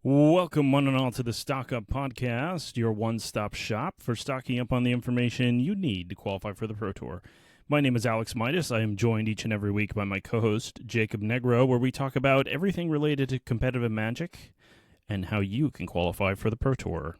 Welcome, one and all, to the Stock Up Podcast, your one-stop shop for stocking up on the information you need to qualify for the Pro Tour. My name is Alex Midas. I am joined each and every week by my co-host, Jacob Negro, where we talk about everything related to competitive Magic and how you can qualify for the Pro Tour.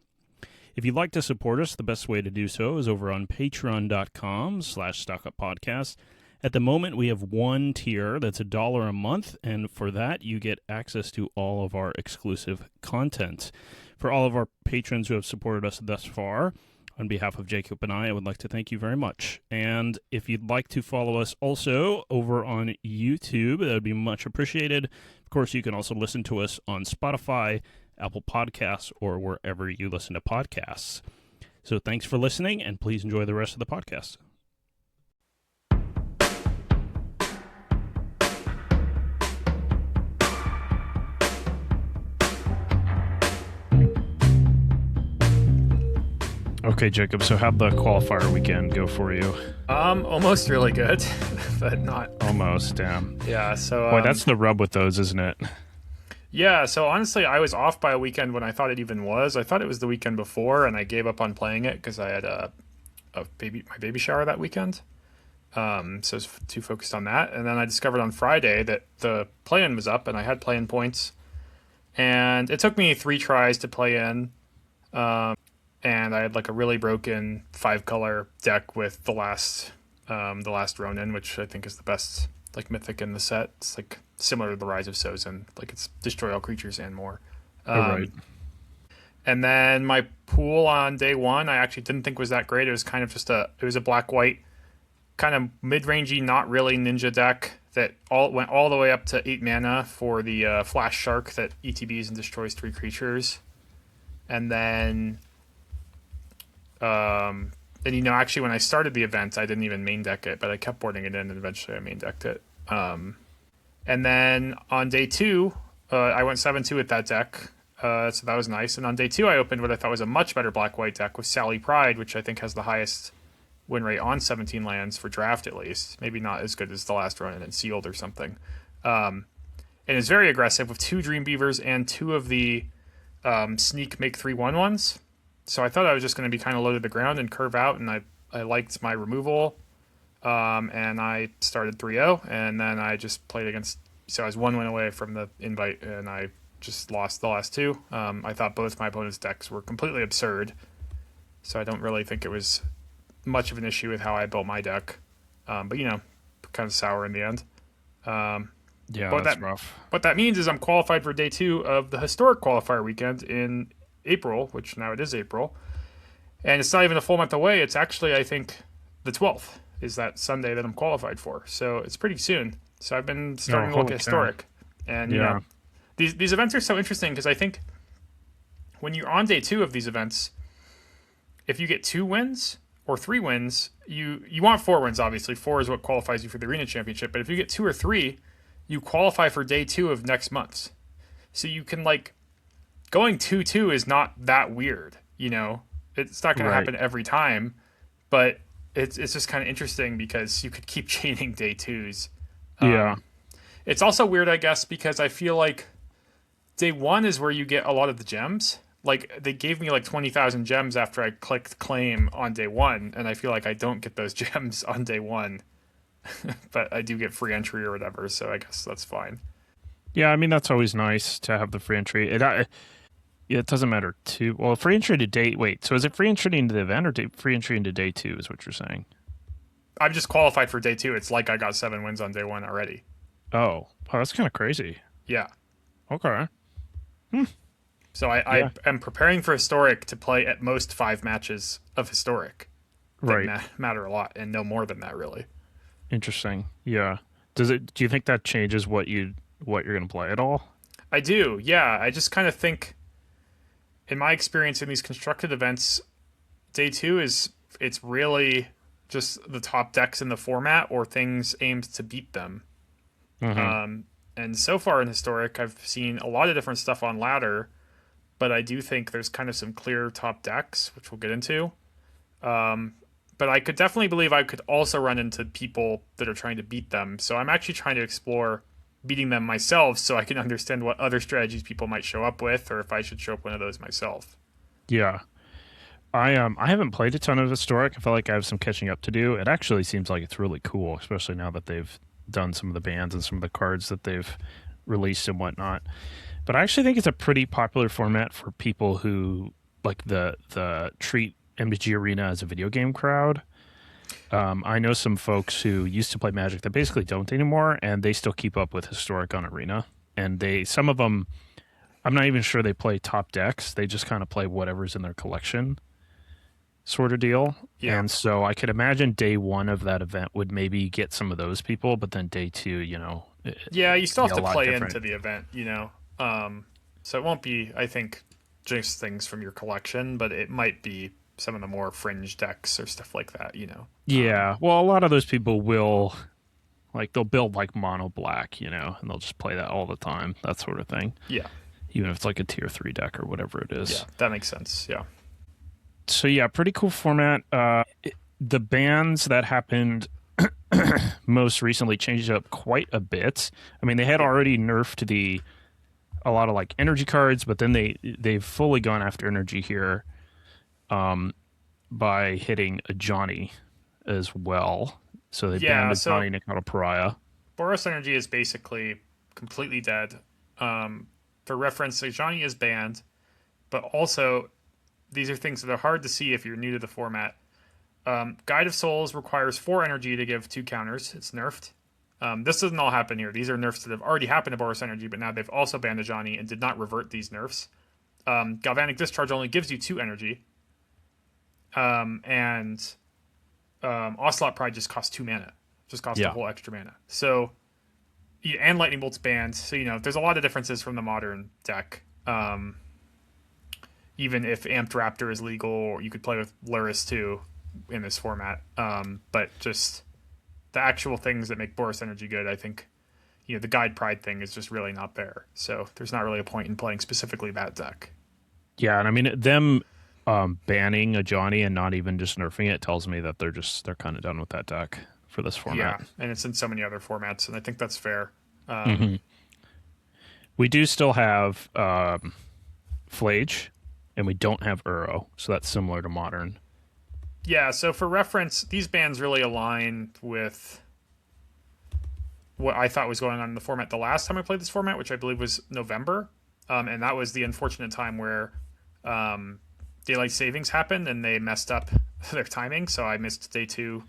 If you'd like to support us, the best way to do so is over on patreon.com/stockuppodcast. At the moment, we have one tier that's $1 a month, and for that, you get access to all of our exclusive content. For all of our patrons who have supported us thus far, on behalf of Jacob and I would like to thank you very much. And if you'd like to follow us also over on YouTube, that would be much appreciated. Of course, you can also listen to us on Spotify, Apple Podcasts, or wherever you listen to podcasts. So thanks for listening, and please enjoy the rest of the podcast. Okay, Jacob, so how'd the qualifier weekend go for you? Almost really good, but not Almost, damn. Yeah, so Boy, that's the rub with those, isn't it? yeah, so honestly, I was off by a weekend when I thought it even was. I thought it was the weekend before, and I gave up on playing it because I had my baby shower that weekend. So I was too focused on that, and then I discovered on Friday that the play-in was up, and I had play-in points, and it took me 3 tries to play in. And I had like a really broken 5-color deck with the last Ronin, which I think is the best like mythic in the set. It's like similar to the Rise of Sozin, like it's destroy all creatures and more. Right. And then my pool on day 1, I actually didn't think was that great. It was kind of just it was a black-white kind of mid-rangey, not really ninja deck that went all the way up to 8 mana for the Flash Shark that ETBs and destroys 3 creatures. And then and actually when I started the event, I didn't even main deck it, but I kept boarding it in, and eventually I main decked it. And then on day 2, I went 7-2 with that deck, so that was nice. And on day 2, I opened what I thought was a much better black-white deck with Sally Pride, which I think has the highest win rate on 17 lands for draft, at least. Maybe not as good as the last Ronin and Sealed or something. And it's very aggressive with 2 Dream Beavers and 2 of the sneak make 3/1/1s. So I thought I was just going to be kind of low to the ground and curve out, and I liked my removal, and I started 3-0, and then I just played against, so I was 1 win away from the invite, and I just lost the last 2. I thought both my opponent's decks were completely absurd, so I don't really think it was much of an issue with how I built my deck, but kind of sour in the end. Yeah, that's rough. What that means is I'm qualified for day 2 of the historic qualifier weekend in April, which now it is April, and it's not even a full month away. It's actually, I think, the 12th is that Sunday that I'm qualified for, so it's pretty soon. So I've been starting to look at historic, and these events are so interesting because I think when you're on day 2 of these events, if you get 2 wins or 3 wins, you want 4 wins. Obviously 4 is what qualifies you for the Arena Championship, but if you get 2 or 3, you qualify for day 2 of next month. So you can going 2-2 is not that weird, It's not going to happen every time, but it's just kind of interesting because you could keep chaining day 2s. Yeah. It's also weird, I guess, because I feel like day 1 is where you get a lot of the gems. Like, they gave me 20,000 gems after I clicked claim on day 1, and I feel like I don't get those gems on day 1. But I do get free entry or whatever, so I guess that's fine. Yeah, I mean, that's always nice to have the free entry. It doesn't matter too. Well, free entry to day. Wait, so is it free entry into the event or free entry into day 2? Is what you're saying? I'm just qualified for day 2. It's like I got 7 wins on day 1 already. Oh, that's kind of crazy. Yeah. Okay. So I am preparing for historic to play at most 5 matches of historic. That matter a lot, and no more than that, really. Interesting. Yeah. Do you think that changes what you're going to play at all? I do. Yeah. I just kind of think, in my experience in these constructed events, day 2 it's really just the top decks in the format or things aimed to beat them. Mm-hmm. And so far in historic, I've seen a lot of different stuff on ladder, but I do think there's kind of some clear top decks, which we'll get into. But I could definitely believe I could also run into people that are trying to beat them. So I'm actually trying to explore beating them myself so I can understand what other strategies people might show up with, or if I should show up one of those myself. Yeah. I haven't played a ton of Historic. I feel like I have some catching up to do. It actually seems like it's really cool, especially now that they've done some of the bans and some of the cards that they've released and whatnot. But I actually think it's a pretty popular format for people who like the treat MTG Arena as a video game crowd. I know some folks who used to play Magic that basically don't anymore, and they still keep up with Historic on Arena. And some of them, I'm not even sure they play top decks. They just kind of play whatever's in their collection, sort of deal. Yeah. And so I could imagine day one of that event would maybe get some of those people, but then day two, Yeah, you it could still be have a to lot play different. into the event, so it won't be, I think, just things from your collection, but it might be some of the more fringe decks or stuff like that. Yeah, well, a lot of those people will like they'll build like mono black, and they'll just play that all the time, that sort of thing. Yeah. Even if it's like a tier three deck or whatever it Yeah, is. that makes sense. Yeah. So yeah, pretty cool format. The bans that happened most recently changed it up quite a bit. I mean, they had Yeah. already nerfed a lot of like energy cards, but then they've fully gone after energy here by hitting a Johnny as well. So they banned Yeah, a so Johnny Nick out of Pariah. Boros Energy is basically completely dead. For reference, Johnny is banned, but also these are things that are hard to see if you're new to the format. Guide of Souls requires 4 energy to give 2 counters. It's nerfed. This doesn't all happen here. These are nerfs that have already happened to Boros Energy, but now they've also banned Ajani and did not revert these nerfs. Galvanic Discharge only gives you 2 energy. And Ocelot Pride just costs 2 mana. Just costs a Yeah. whole extra mana. So, and Lightning Bolt's banned. So, there's a lot of differences from the modern deck. Even if Amped Raptor is legal, you could play with Luris too in this format. But just the actual things that make Boros Energy good, I think, the Guide Pride thing is just really not there. So there's not really a point in playing specifically that deck. Yeah, and I mean them banning a Johnny and not even just nerfing it tells me that they're kind of done with that deck for this format. Yeah, and it's in so many other formats, and I think that's fair. Hmm. We do still have Flage, and we don't have Uro, so that's similar to modern. Yeah, so for reference, these bans really align with what I thought was going on in the format the last time I played this format, which I believe was November. And that was the unfortunate time where daylight savings happened and they messed up their timing. So I missed day 2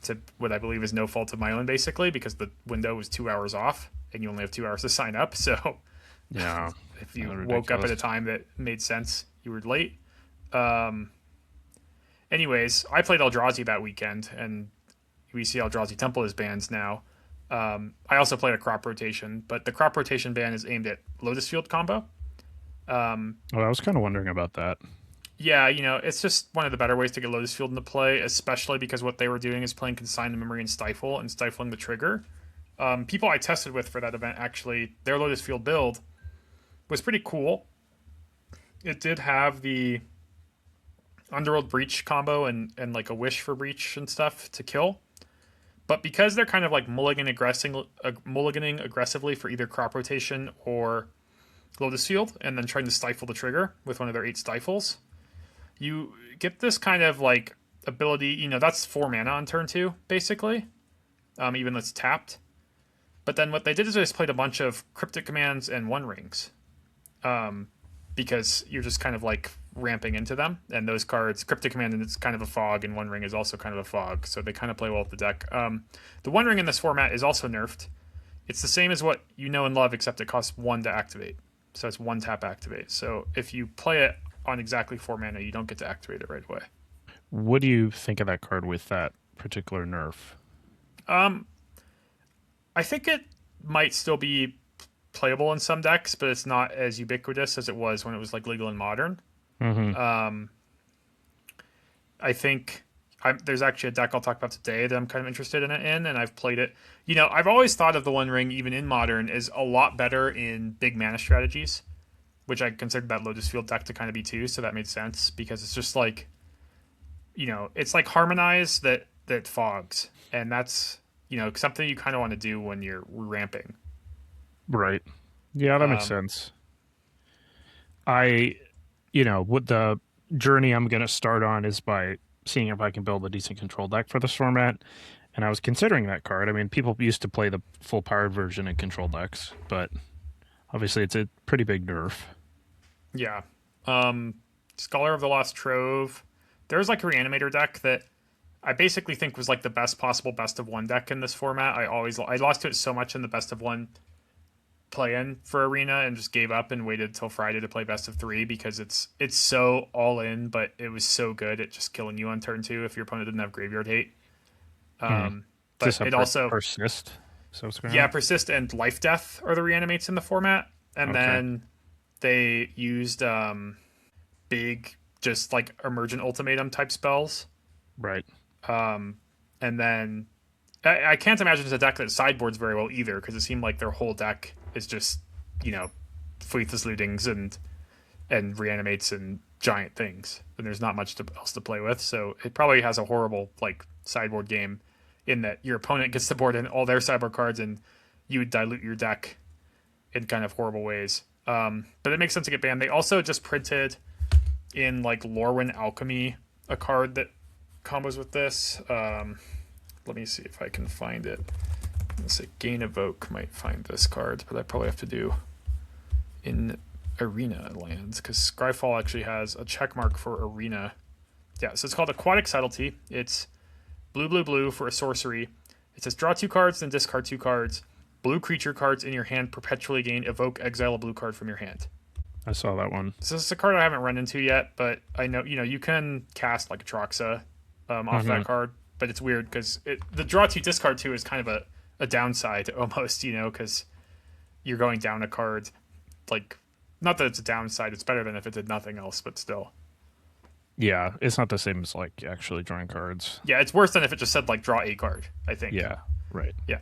to what I believe is no fault of my own, basically, because the window was 2 hours off and you only have 2 hours to sign up. So Yeah, if you kinda woke up at ridiculous. a time that made sense, you were late. Um, Anyways, I played Eldrazi that weekend, and we see Eldrazi Temple is banned now. I also played a crop rotation, but the crop rotation ban is aimed at Lotus Field combo. Well, I was kind of wondering about that. Yeah, it's just one of the better ways to get Lotus Field into play, especially because what they were doing is playing Consign the Memory and Stifle and stifling the trigger. People I tested with for that event, actually, their Lotus Field build was pretty cool. It did have the Underworld Breach combo and like a Wish for Breach and stuff to kill. But because they're kind of like mulliganing aggressively for either crop rotation or Lotus Field, and then trying to stifle the trigger with one of their 8 stifles, you get this kind of like ability. That's 4 mana on turn 2, basically, even though it's tapped. But then what they did is they just played a bunch of Cryptic Commands and One Rings, because you're just kind of like ramping into them. And those cards, Cryptic Command, and it's kind of a fog, and One Ring is also kind of a fog. So they kind of play well with the deck. The One Ring in this format is also nerfed. It's the same as what you know and love, except it costs 1 to activate. So it's 1 tap activate. So if you play it on exactly 4 mana, you don't get to activate it right away. What do you think of that card with that particular nerf? I think it might still be playable in some decks, but it's not as ubiquitous as it was when it was like legal and modern. Mm-hmm. I think there's actually a deck I'll talk about today that I'm kind of interested in and I've played it. I've always thought of the One Ring, even in modern, as a lot better in big mana strategies, which I considered that Lotus Field deck to kind of be too. So that made sense because it's just like, it's like Harmonize that fogs, and that's something you kind of want to do when you're ramping. Right. Yeah, that makes Um, sense. I, what the journey I'm going to start on is by seeing if I can build a decent control deck for this format. And I was considering that card. I mean, people used to play the full powered version in control decks, but obviously it's a pretty big nerf. yeah. Um, Scholar of the Lost Trove. There's like a reanimator deck that I basically think was like the best possible best of one deck in this format. I lost to it so much in the best of one play-in for Arena and just gave up and waited till Friday to play best of three because it's so all in, but it was so good at just killing you on turn two if your opponent didn't have graveyard hate. Hmm. Um, Is but this a it also persist? So what's going yeah, on? persist and life death are the reanimates in the format, and Okay. then they used big just like emergent ultimatum type spells. Right. And then I can't imagine it's a deck that sideboards very well either because it seemed like their whole deck is just you know Fleethless Lootings and reanimates and giant things, and there's not much else to play with. So it probably has a horrible like sideboard game in that your opponent gets to board in all their sideboard cards, and you would dilute your deck in kind of horrible ways. But it makes sense to get banned. They also just printed in like Lorwyn Alchemy a card that combos with this. Let me see if I can find it. Let's say Gain Evoke might find this card, but I probably have to do in Arena lands because Scryfall actually has a check mark for Arena. Yeah, so it's called Aquatic Subtlety. It's blue, blue, blue for a sorcery. It says draw two cards, then discard two cards. Blue creature cards in your hand perpetually gain evoke, exile a blue card from your hand. I saw that one. So this is a card I haven't run into yet, but I know you can cast like a Troxa off that card, but it's weird because the draw two discard two is kind of a downside almost, because you're going down a card. Like, not that it's a downside; it's better than if it did nothing else, but still. Yeah, it's not the same as like actually drawing cards. Yeah, it's worse than if it just said like draw a card. I think. Yeah, right. Yeah.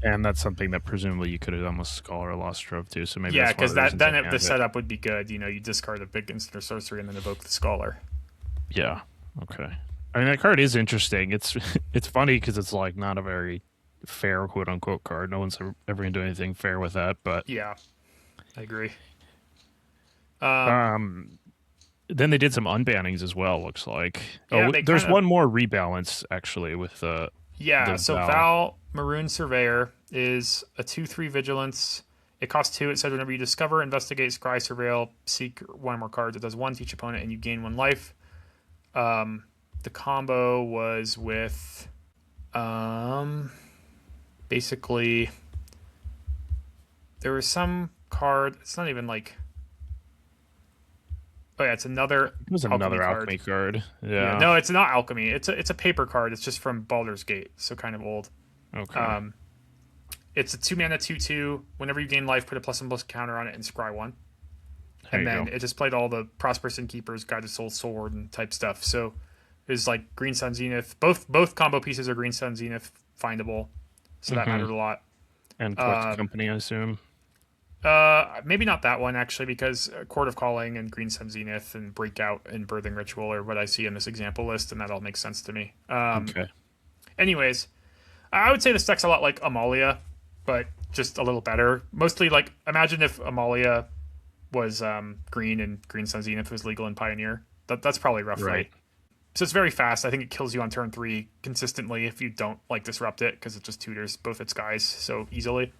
And that's something that presumably you could have done with Scholar or Lost Trove too. So maybe Yeah, that's one because of the reasons I the banned it. setup would be good. You discard a big instant or sorcery and then evoke the scholar. Yeah. Okay. I mean, that card is interesting. It's it's funny because it's like not a very fair quote unquote card. No one's ever gonna do anything fair with that. But Yeah, I agree. um, then they did some unbannings as well. Looks like. Yeah, Oh, they there's kind of one more rebalance actually with yeah. the So Val. Val Maroon Surveyor is a 2/3 vigilance. It costs 2. It says whenever you discover, investigate, scry, surveil, seek one or more cards, it does 1 to each opponent, and you gain 1 life. The combo was with basically there was some card. It's not even like oh yeah, it's another It was another alchemy card. Yeah, Yeah. no, it's not alchemy. It's a paper card. It's just from Baldur's Gate, so kind of old. Okay. It's a 2 mana 2/2. Whenever you gain life, put a +1/++ counter on it and scry 1. There And you then go. it just played all the Prosperous Innkeepers, Guided Soul, Sword, and type stuff. So it was like Green Sun Zenith. Both combo pieces are Green Sun Zenith findable, so that mattered a lot. And Collected Company, I assume. Maybe not that one actually, because Court of Calling and Green Sun Zenith and Breakout and Birthing Ritual are what I see in this example list, and that all makes sense to me. Okay. Anyways, I would say this deck's a lot like Amalia, but just a little better. Mostly like imagine if Amalia was green and Green Sun Zenith was legal in Pioneer. That's probably roughly. Right. So it's very fast. I think it kills you on turn 3 consistently if you don't like disrupt it because it just tutors both its guys so easily.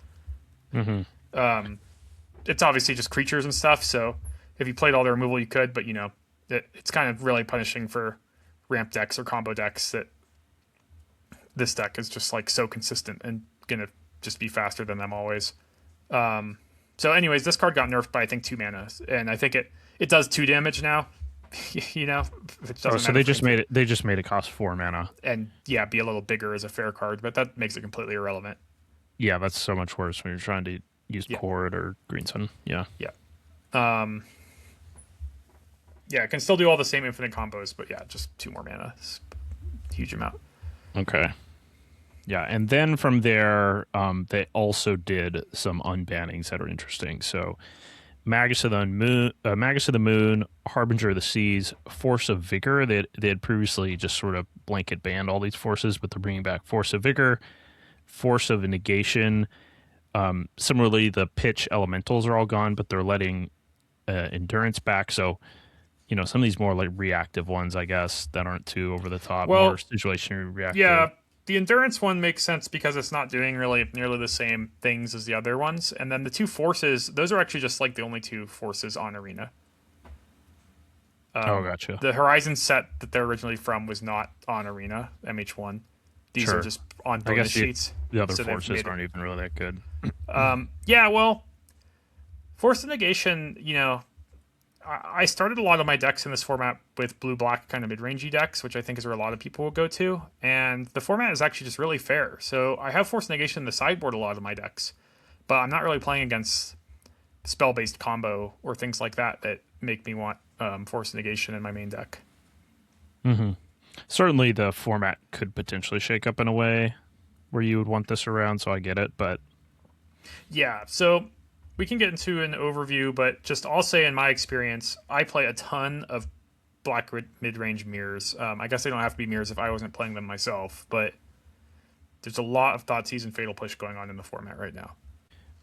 It's obviously just creatures and stuff. So if you played all the removal, you could, but it's kind of really punishing for ramp decks or combo decks that this deck is just like so consistent and gonna just be faster than them always. So anyways, this card got nerfed by I think 2 mana, and I think it does 2 damage now. Which doesn't Oh, so matter they for just infinite. made it. They just made it cost 4 mana. And yeah, be a little bigger as a fair card, but that makes it completely irrelevant. Yeah, that's so much worse when you're trying to use Yeah. Cord or Green Sun. Yeah. Yeah. Yeah, it can still do all the same infinite combos, but yeah, just 2 more mana. It's a huge amount. Okay. Yeah, and then from there, they also did some unbannings that are interesting. So, Magus of the Moon, Harbinger of the Seas, Force of Vigor. They had previously just sort of blanket banned all these forces, but they're bringing back Force of Vigor, Force of Negation, Similarly, the pitch elementals are all gone, but they're letting endurance back. So, some of these more like reactive ones, I guess, that aren't too over the top, more Well, situationary reactive. yeah, the endurance one makes sense because it's not doing really nearly the same things as the other ones. And then the two forces, those are actually just like the only two forces on Arena. Oh, gotcha. The Horizon set that they're originally from was not on Arena MH1. These are Sure. just on I bonus guess sheets. the other So they've forces made it. aren't even really that good. Yeah, well, Force of Negation, I started a lot of my decks in this format with blue-black kind of mid-rangey decks, which I think is where a lot of people will go to. And the format is actually just really fair. So I have Force of Negation in the sideboard a lot of my decks, but I'm not really playing against spell-based combo or things like that that make me want Force of Negation in my main deck. Certainly, the format could potentially shake up in a way where you would want this around, so I get it. But Yeah, so we can get into an overview, but just I'll say in my experience, I play a ton of black mid-range mirrors. I guess they don't have to be mirrors if I wasn't playing them myself, but there's a lot of Thoughtseize and Fatal Push going on in the format right now.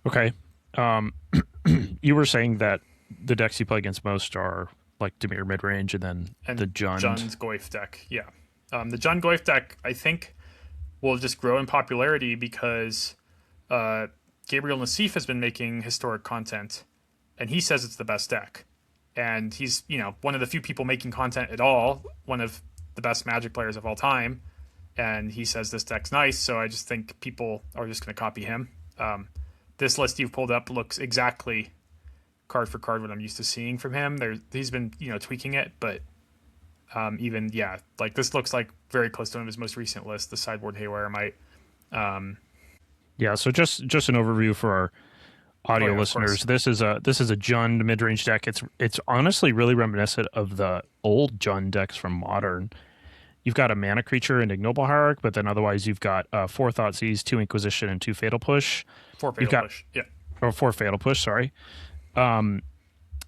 okay, you were saying that the decks you play against most are like Demir mid range, and then And the Jund. Jund's Goif deck, yeah. The Jund Goif deck, I think, will just grow in popularity because Gabriel Nassif has been making historic content, and he says it's the best deck. And he's, one of the few people making content at all, one of the best Magic players of all time. And he says this deck's nice, so I just think people are just going to copy him. This list you've pulled up looks exactly card for card what I'm used to seeing from him. He's been, tweaking it, but even, yeah, like this looks like very close to one of his most recent lists, the Sideboard Haywire Might. Yeah, so just an overview for our audio Of listeners. course. This is a Jund mid range deck. It's honestly really reminiscent of the old Jund decks from Modern. You've got a mana creature and Ignoble Hierarch, but then otherwise you've got 4 Thoughtseize, 2 Inquisition, and 2 Fatal Push. For You've Fatal got Push, yeah. or 4 Fatal Push, sorry.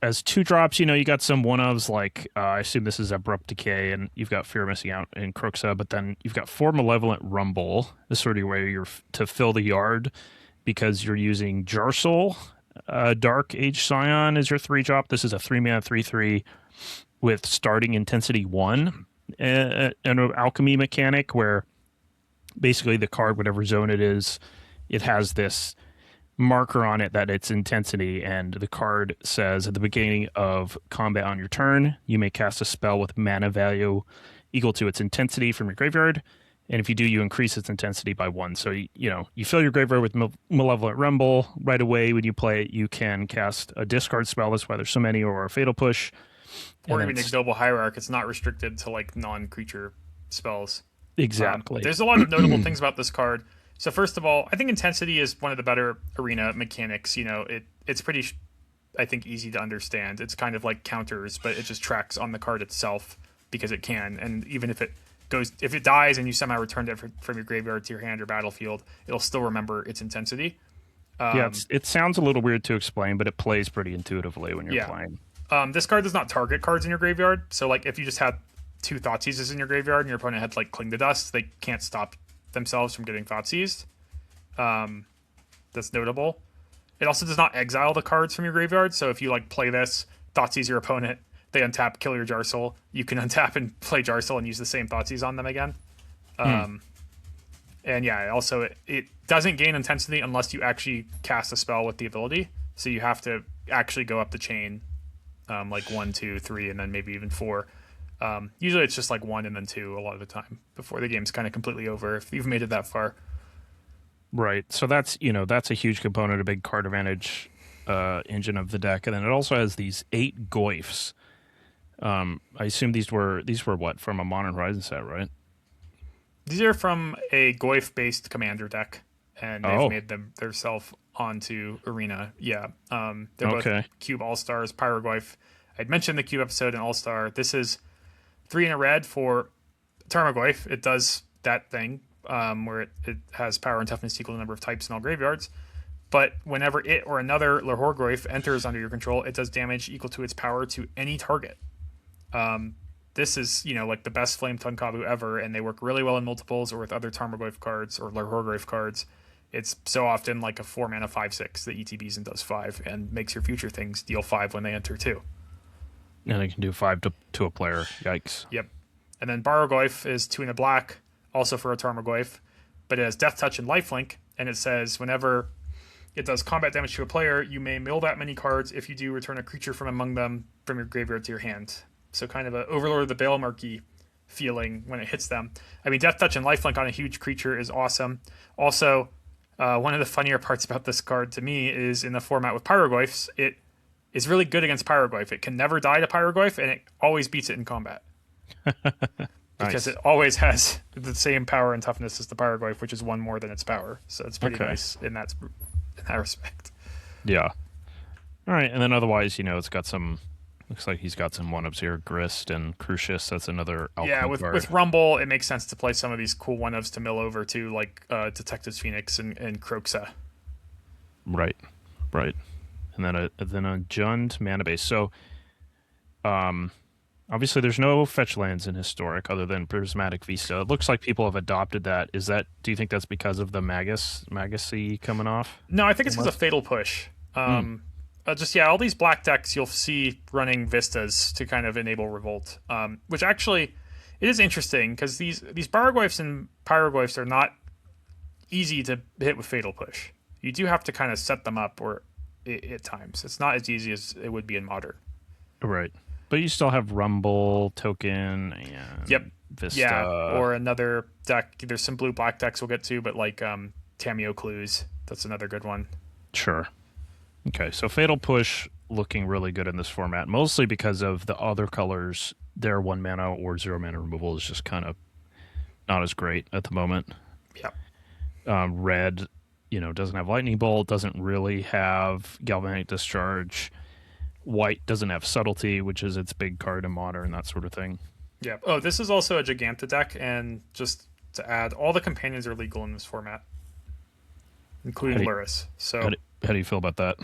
As 2 drops, you got some one ofs like I assume this is Abrupt Decay, and you've got Fear of Missing Out in Cruxa, but then you've got 4 Malevolent Rumble. This sort of where you're to fill the yard because you're using Jarsoul, Dark Age Scion is your 3 drop. This is a 3-mana 3/3 with starting intensity 1, an alchemy mechanic where basically the card, whatever zone it is, it has this marker on it that it's intensity, and the card says at the beginning of combat on your turn, you may cast a spell with mana value equal to its intensity from your graveyard, and if you do, you increase its intensity by 1. So you fill your graveyard with Malevolent Rumble. Right away when you play it, you can cast a discard spell, that's why there's so many, or a Fatal Push, Or even Ignoble Hierarch. It's not restricted to like non-creature spells. exactly. There's a lot of notable things about this card. So first of all, I think Intensity is one of the better arena mechanics. It's pretty, I think, easy to understand. It's kind of like counters, but it just tracks on the card itself because it can. And even if it dies and you somehow returned it from your graveyard to your hand or battlefield, it'll still remember its intensity. Yeah, it sounds a little weird to explain, but it plays pretty intuitively when you're playing. This card does not target cards in your graveyard. So like if you just had 2 Thoughtseizes in your graveyard and your opponent had to like Cling to Dust, they can't stop themselves from getting Thoughtseized. That's notable. It also does not exile the cards from your graveyard. So if you like play this, Thoughtseize your opponent, they untap, kill your Jarsoul. You can untap and play Jarsoul and use the same Thoughtseize on them again. And yeah, also it doesn't gain intensity unless you actually cast a spell with the ability. So you have to actually go up the chain, like 1, 2, 3, and then maybe even 4. Usually it's just like 1 and then 2 a lot of the time before the game's kind of completely over if you've made it that far. Right. So that's a huge component, a big card advantage engine of the deck, and then it also has these 8 Goifs. I assume these were what, from a Modern Horizon set, right? These are from a Goif-based commander deck, and they've made them themselves onto Arena. Yeah, they're both Cube All-Stars, Pyrogoif. I'd mentioned the Cube episode in All-Star. This is 3 in a red for Tarmogoyf. It does that thing where it has power and toughness equal to the number of types in all graveyards. But whenever it or another Lahorgoyf enters under your control, it does damage equal to its power to any target. This is, like the best Flame Tongue Kabu ever, and they work really well in multiples or with other Tarmogoyf cards or Lahorgoyf cards. It's so often like a 4 mana 5/6 that ETBs and does 5 and makes your future things deal 5 when they enter too. And it can do 5 to a player. Yikes. Yep. And then Bargoyf is 2 in a black, also for a Tarmogoyf, but it has Death Touch and Lifelink, and it says whenever it does combat damage to a player, you may mill that many cards. If you do, return a creature from among them from your graveyard to your hand. So kind of a Overlord of the Balemarchy feeling when it hits them. I mean, Death Touch and Lifelink on a huge creature is awesome. Also, one of the funnier parts about this card to me is in the format with Pyrogoyfs, it is really good against Pyrogoyf. It can never die to Pyrogoyf, and it always beats it in combat. Because it always has the same power and toughness as the Pyrogoyf, which is 1 more than its power. So it's pretty nice in that respect. Yeah. All right, and then otherwise, it's got some. Looks like he's got some one-ups here. Grist and Crucius. That's another. With Rumble, it makes sense to play some of these cool one-ups to mill over to, like Detectives Phoenix and Croxa. Right. And then a Jund mana base. So, obviously, there's no fetch lands in Historic other than Prismatic Vista. It looks like people have adopted that. Do you think that's because of the Magus-y coming off? No, I think it's because of Fatal Push. All these black decks you'll see running Vistas to kind of enable Revolt, which actually it is interesting because these Bargoyfs and Pyrogoyfs are not easy to hit with Fatal Push. You do have to kind of set them up at times. It's not as easy as it would be in Modern. Right. But you still have Rumble, Token, and Vista. Yeah, or another deck. There's some blue-black decks we'll get to, but like Tameo Clues, that's another good one. Sure. Okay, so Fatal Push looking really good in this format, mostly because of the other colors. Their 1 mana or 0 mana removal is just kind of not as great at the moment. Yeah. Red, doesn't have Lightning Bolt, doesn't really have Galvanic Discharge. White doesn't have Subtlety, which is its big card in Modern, that sort of thing. Yeah. Oh, this is also a Giganta deck, and just to add, all the companions are legal in this format, including Luris. So how do you feel about that?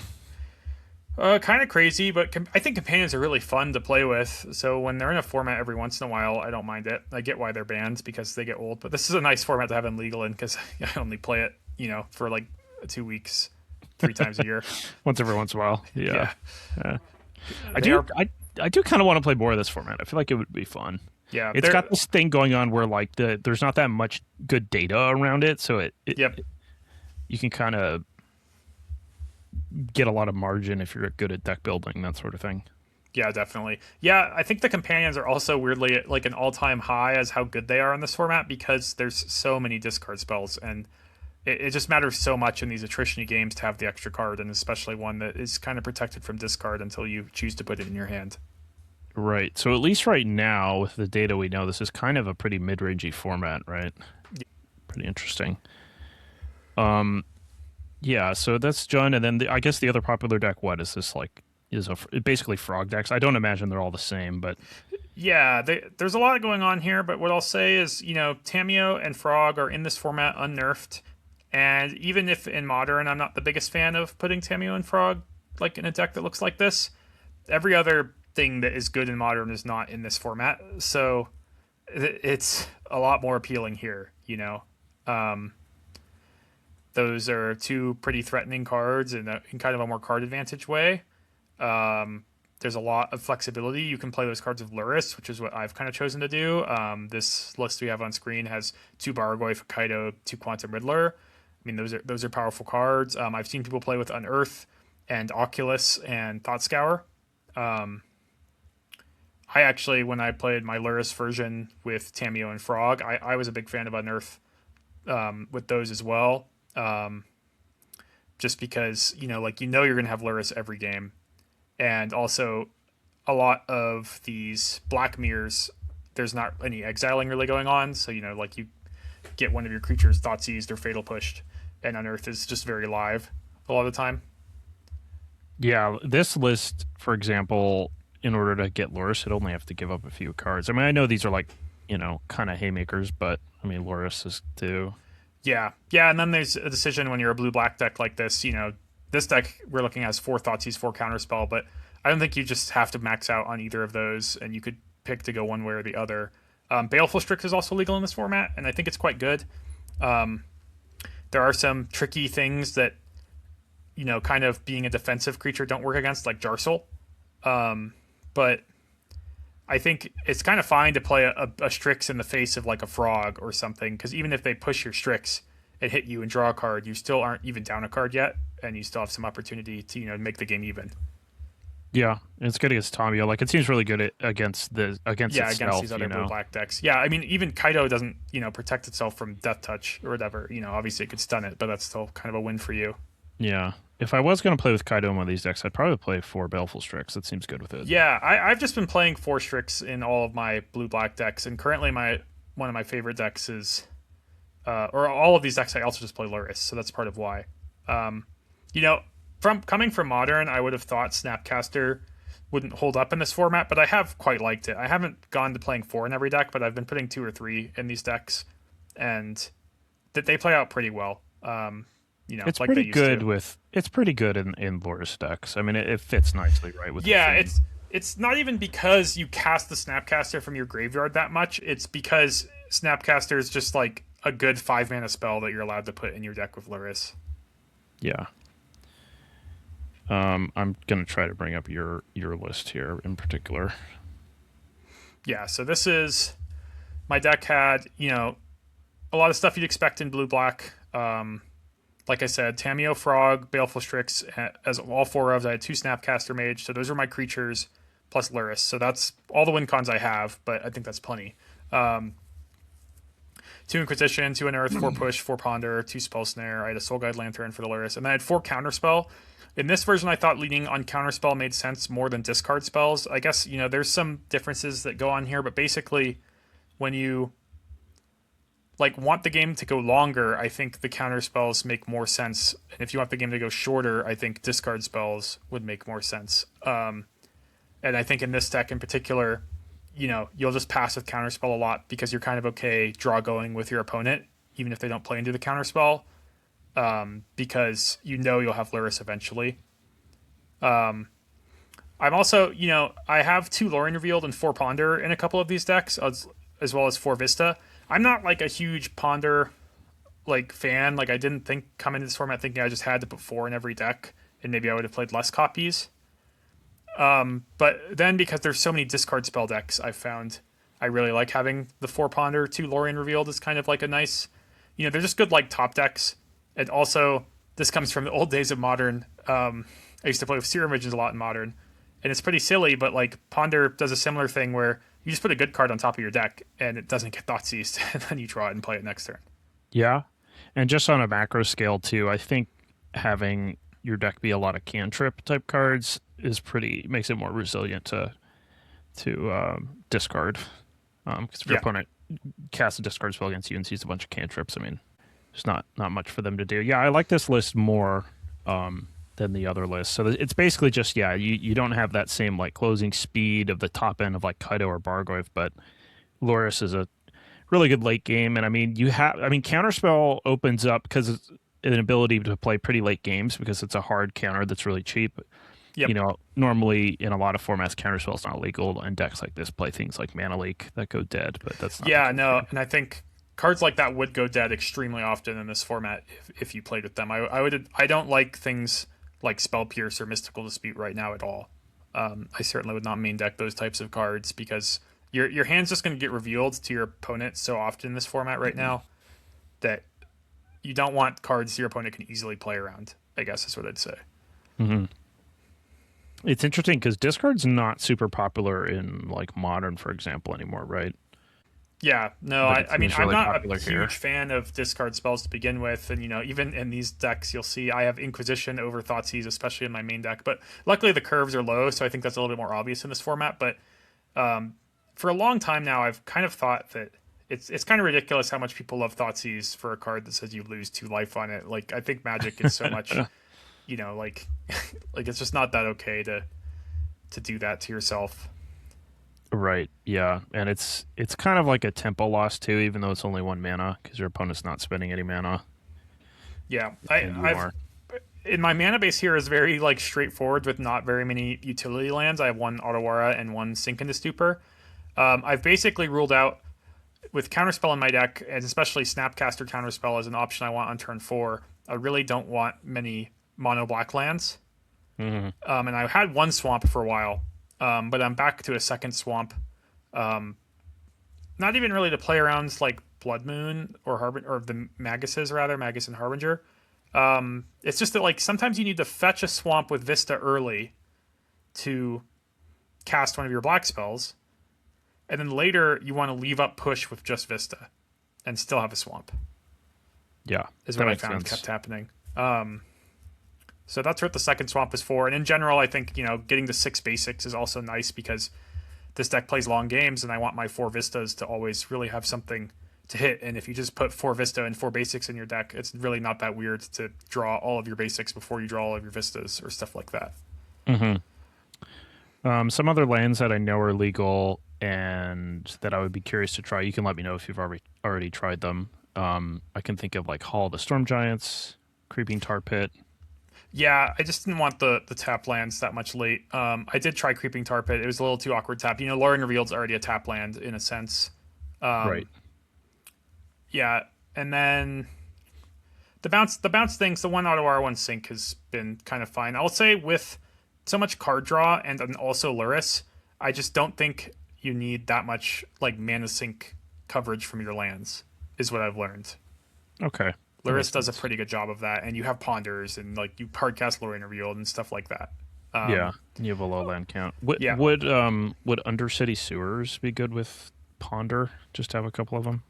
Kind of crazy, but I think companions are really fun to play with. So when they're in a format every once in a while, I don't mind it. I get why they're banned because they get old, but this is a nice format to have them legal in because I only play it, for like 2 weeks, 3 times a year. Once every once in a while. Yeah. I do kind of want to play more of this format. I feel like it would be fun. Yeah, it's got this thing going on where like there's not that much good data around it, so you can kind of get a lot of margin if you're good at deck building, that sort of thing. Yeah, definitely. Yeah, I think the companions are also weirdly at like an all-time high as how good they are in this format because there's so many discard spells, and it just matters so much in these attrition games to have the extra card, and especially one that is kind of protected from discard until you choose to put it in your hand. Right. So at least right now, with the data we know, this is kind of a pretty mid-rangey format, right? Yeah. Pretty interesting. Yeah, so that's Jund, and then I guess the other popular deck, what is this like? Is basically frog decks. I don't imagine they're all the same, but yeah, there's a lot going on here. But what I'll say is, Tameo and Frog are in this format unnerfed, and even if in Modern I'm not the biggest fan of putting Tameo and Frog like in a deck that looks like this, every other thing that is good in Modern is not in this format, so it's a lot more appealing here. Those are 2 pretty threatening cards in kind of a more card advantage way. There's a lot of flexibility. You can play those cards with Luris, which is what I've kind of chosen to do. This list we have on screen has 2 Bargoyf, Kaido, 2 Quantum Riddler. I mean, those are powerful cards. I've seen people play with Unearth and Oculus and Thought Scour. I actually, when I played my Luris version with Tameo and Frog, I was a big fan of Unearth with those as well. Just because you're gonna have Luris every game, and also a lot of these black mirrors, there's not any exiling really going on, so you get one of your creatures thought seized or fatal pushed, and Unearth is just very live a lot of the time. Yeah, this list, for example, in order to get Luris, it only have to give up a few cards. I mean, I know these are like kind of haymakers, but I mean Luris is too. Yeah, and then there's a decision when you're a blue-black deck like this. This deck we're looking at has 4 Thoughtseize, 4 Counterspell, but I don't think you just have to max out on either of those, and you could pick to go one way or the other. Baleful Strix is also legal in this format, and I think it's quite good. There are some tricky things that, kind of being a defensive creature don't work against, like Jarsel. But I think it's kind of fine to play a Strix in the face of like a Frog or something, because even if they push your Strix and hit you and draw a card, you still aren't even down a card yet, and you still have some opportunity to make the game even. Yeah, it's good against Tomio. Like it seems really good against Against itself, these other blue black decks. Yeah, I mean even Kaido doesn't protect itself from Death Touch or whatever. Obviously it could stun it, but that's still kind of a win for you. Yeah. If I was going to play with Kaido in one of these decks, I'd probably play 4 Baleful Strix. That seems good with it. Yeah, I've just been playing 4 Strix in all of my blue-black decks, and currently one of my favorite decks is, or all of these decks I also just play Luris, so that's part of why. Coming from Modern, I would have thought Snapcaster wouldn't hold up in this format, but I have quite liked it. I haven't gone to playing 4 in every deck, but I've been putting 2 or 3 in these decks, and that they play out pretty well. It's like pretty good it's pretty good in Loris decks. I mean, it fits nicely, right? With it's not even because you cast the Snapcaster from your graveyard that much. It's because Snapcaster is just like a good 5-mana spell that you're allowed to put in your deck with Luris. Yeah. I'm gonna try to bring up your list here in particular. Yeah. So this is my deck had a lot of stuff you'd expect in blue black. Like I said, Tameo Frog, Baleful Strix, as all 4 of. I had 2 Snapcaster Mage, so those are my creatures, plus Luris. So that's all the win cons I have, but I think that's plenty. 2 Inquisition, 2 Unearth, 4 Push, 4 Ponder, 2 Spell Snare. I had a Soul Guide Lantern for the Luris, and then I had 4 Counterspell. In this version, I thought leaning on Counterspell made sense more than discard spells. I guess, there's some differences that go on here, but basically, when you want the game to go longer, I think the counter spells make more sense. And if you want the game to go shorter, I think discard spells would make more sense. And I think in this deck in particular, you'll just pass with counter spell a lot because you're kind of okay draw going with your opponent, even if they don't play into the counter spell, because you'll have Luris eventually. I'm also, I have 2 Lorien Revealed and 4 Ponder in a couple of these decks, as well as 4 Vista. I'm not like a huge Ponder fan. I didn't think come into this format thinking I just had to put 4 in every deck, and maybe I would have played less copies. But then because there's so many discard spell decks, I found I really like having the 4 Ponder, 2 Lorien Revealed is kind of like a nice, they're just good top decks. And also, this comes from the old days of Modern. I used to play with Serum Visions a lot in Modern, and it's pretty silly, but Ponder does a similar thing where you just put a good card on top of your deck, and it doesn't get Thoughtseized, and then you draw it and play it next turn. Yeah, and just on a macro scale too, I think having your deck be a lot of cantrip type cards makes it more resilient to discard. Because if your opponent casts a discard spell against you and sees a bunch of cantrips, I mean, there's not much for them to do. Yeah, I like this list more than the other list. So it's basically just, you don't have that same closing speed of the top end of Kaido or Bargoyf, but Loris is a really good late game. And I mean, Counterspell opens up because it's an ability to play pretty late games because it's a hard counter that's really cheap. Yep. Normally in a lot of formats, Counterspell is not legal, and decks like this play things like Mana Leak that go dead, but that's not. Yeah, no, and I think cards like that would go dead extremely often in this format if you played with them. I don't like things like Spell Pierce or Mystical Dispute right now at all. I certainly would not main deck those types of cards because your hand's just going to get revealed to your opponent so often in this format right now that you don't want cards your opponent can easily play around, I guess is what I'd say. Mm-hmm. It's interesting because discard's not super popular in Modern, for example, anymore, right? Yeah, no, I mean, really I'm not a here. huge fan of discard spells to begin with, and even in these decks, you'll see I have Inquisition over Thoughtseize, especially in my main deck. But luckily, the curves are low, so I think that's a little bit more obvious in this format. But for a long time now, I've kind of thought that it's kind of ridiculous how much people love Thoughtseize for a card that says you lose 2 life on it. I think Magic is so much, it's just not that okay to do that to yourself. Right, yeah, and it's kind of like a tempo loss too, even though it's only 1 mana because your opponent's not spending any mana. Yeah, I've in my mana base here is very straightforward with not very many utility lands. I have 1 Otawara and 1 Sink into Stupor. I've basically ruled out with Counterspell in my deck, and especially Snapcaster Counterspell as an option I want on turn 4, I really don't want many mono black lands. And I had one swamp for a while, but I'm back to a second swamp. Not even really to play around like Blood Moon or or the Maguses rather, Magus and Harbinger. It's just that like sometimes you need to fetch a swamp with Vista early to cast one of your black spells, and then later you want to leave up push with just Vista and still have a swamp. Yeah, Is what I found kept happening. So that's what the second swamp is for. And in general, I think, getting the 6 basics is also nice because this deck plays long games and I want my 4 Vistas to always really have something to hit. And if you just put 4 Vista and 4 basics in your deck, it's really not that weird to draw all of your basics before you draw all of your Vistas or stuff like that. Some other lands that I know are legal and that I would be curious to try, you can let me know if you've already tried them. I can think of like Hall of the Storm Giants, Creeping Tar Pit. Yeah, I just didn't want the tap lands that much late. I did try Creeping Tar Pit. It was a little too awkward tap. Luring Revealed's already a tap land in a sense. Right. Yeah, and then the bounce things, the 1 auto R1 sync has been kind of fine. I'll say with so much card draw and then also Luris, I just don't think you need that much like mana sync coverage from your lands, is what I've learned. Okay. Luris does a pretty good job of that, and you have Ponders, and like you hardcast Luring Revealed and stuff like that. Yeah, you have a low land count. Yeah. Would Undercity Sewers be good with Ponder? Just to have a couple of them.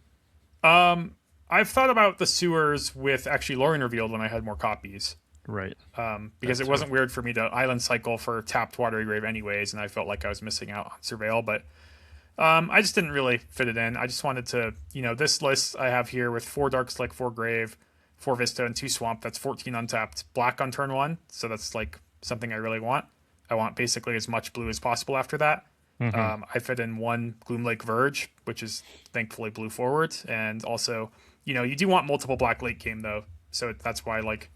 I've thought about the Sewers with actually Luring Revealed when I had more copies. Right. Because it wasn't weird for me to island cycle for tapped Watery Grave anyways, and I felt like I was missing out on Surveil, but I just didn't really fit it in. I just wanted to, this list I have here with 4 Dark Slick, 4 Grave, 4 Vista, and 2 Swamp. That's 14 untapped black on turn 1. So that's like something I really want. I want basically as much blue as possible after that. I fit in 1 Gloomlake Verge, which is thankfully blue forward. And also, you do want multiple black late game though. So that's why like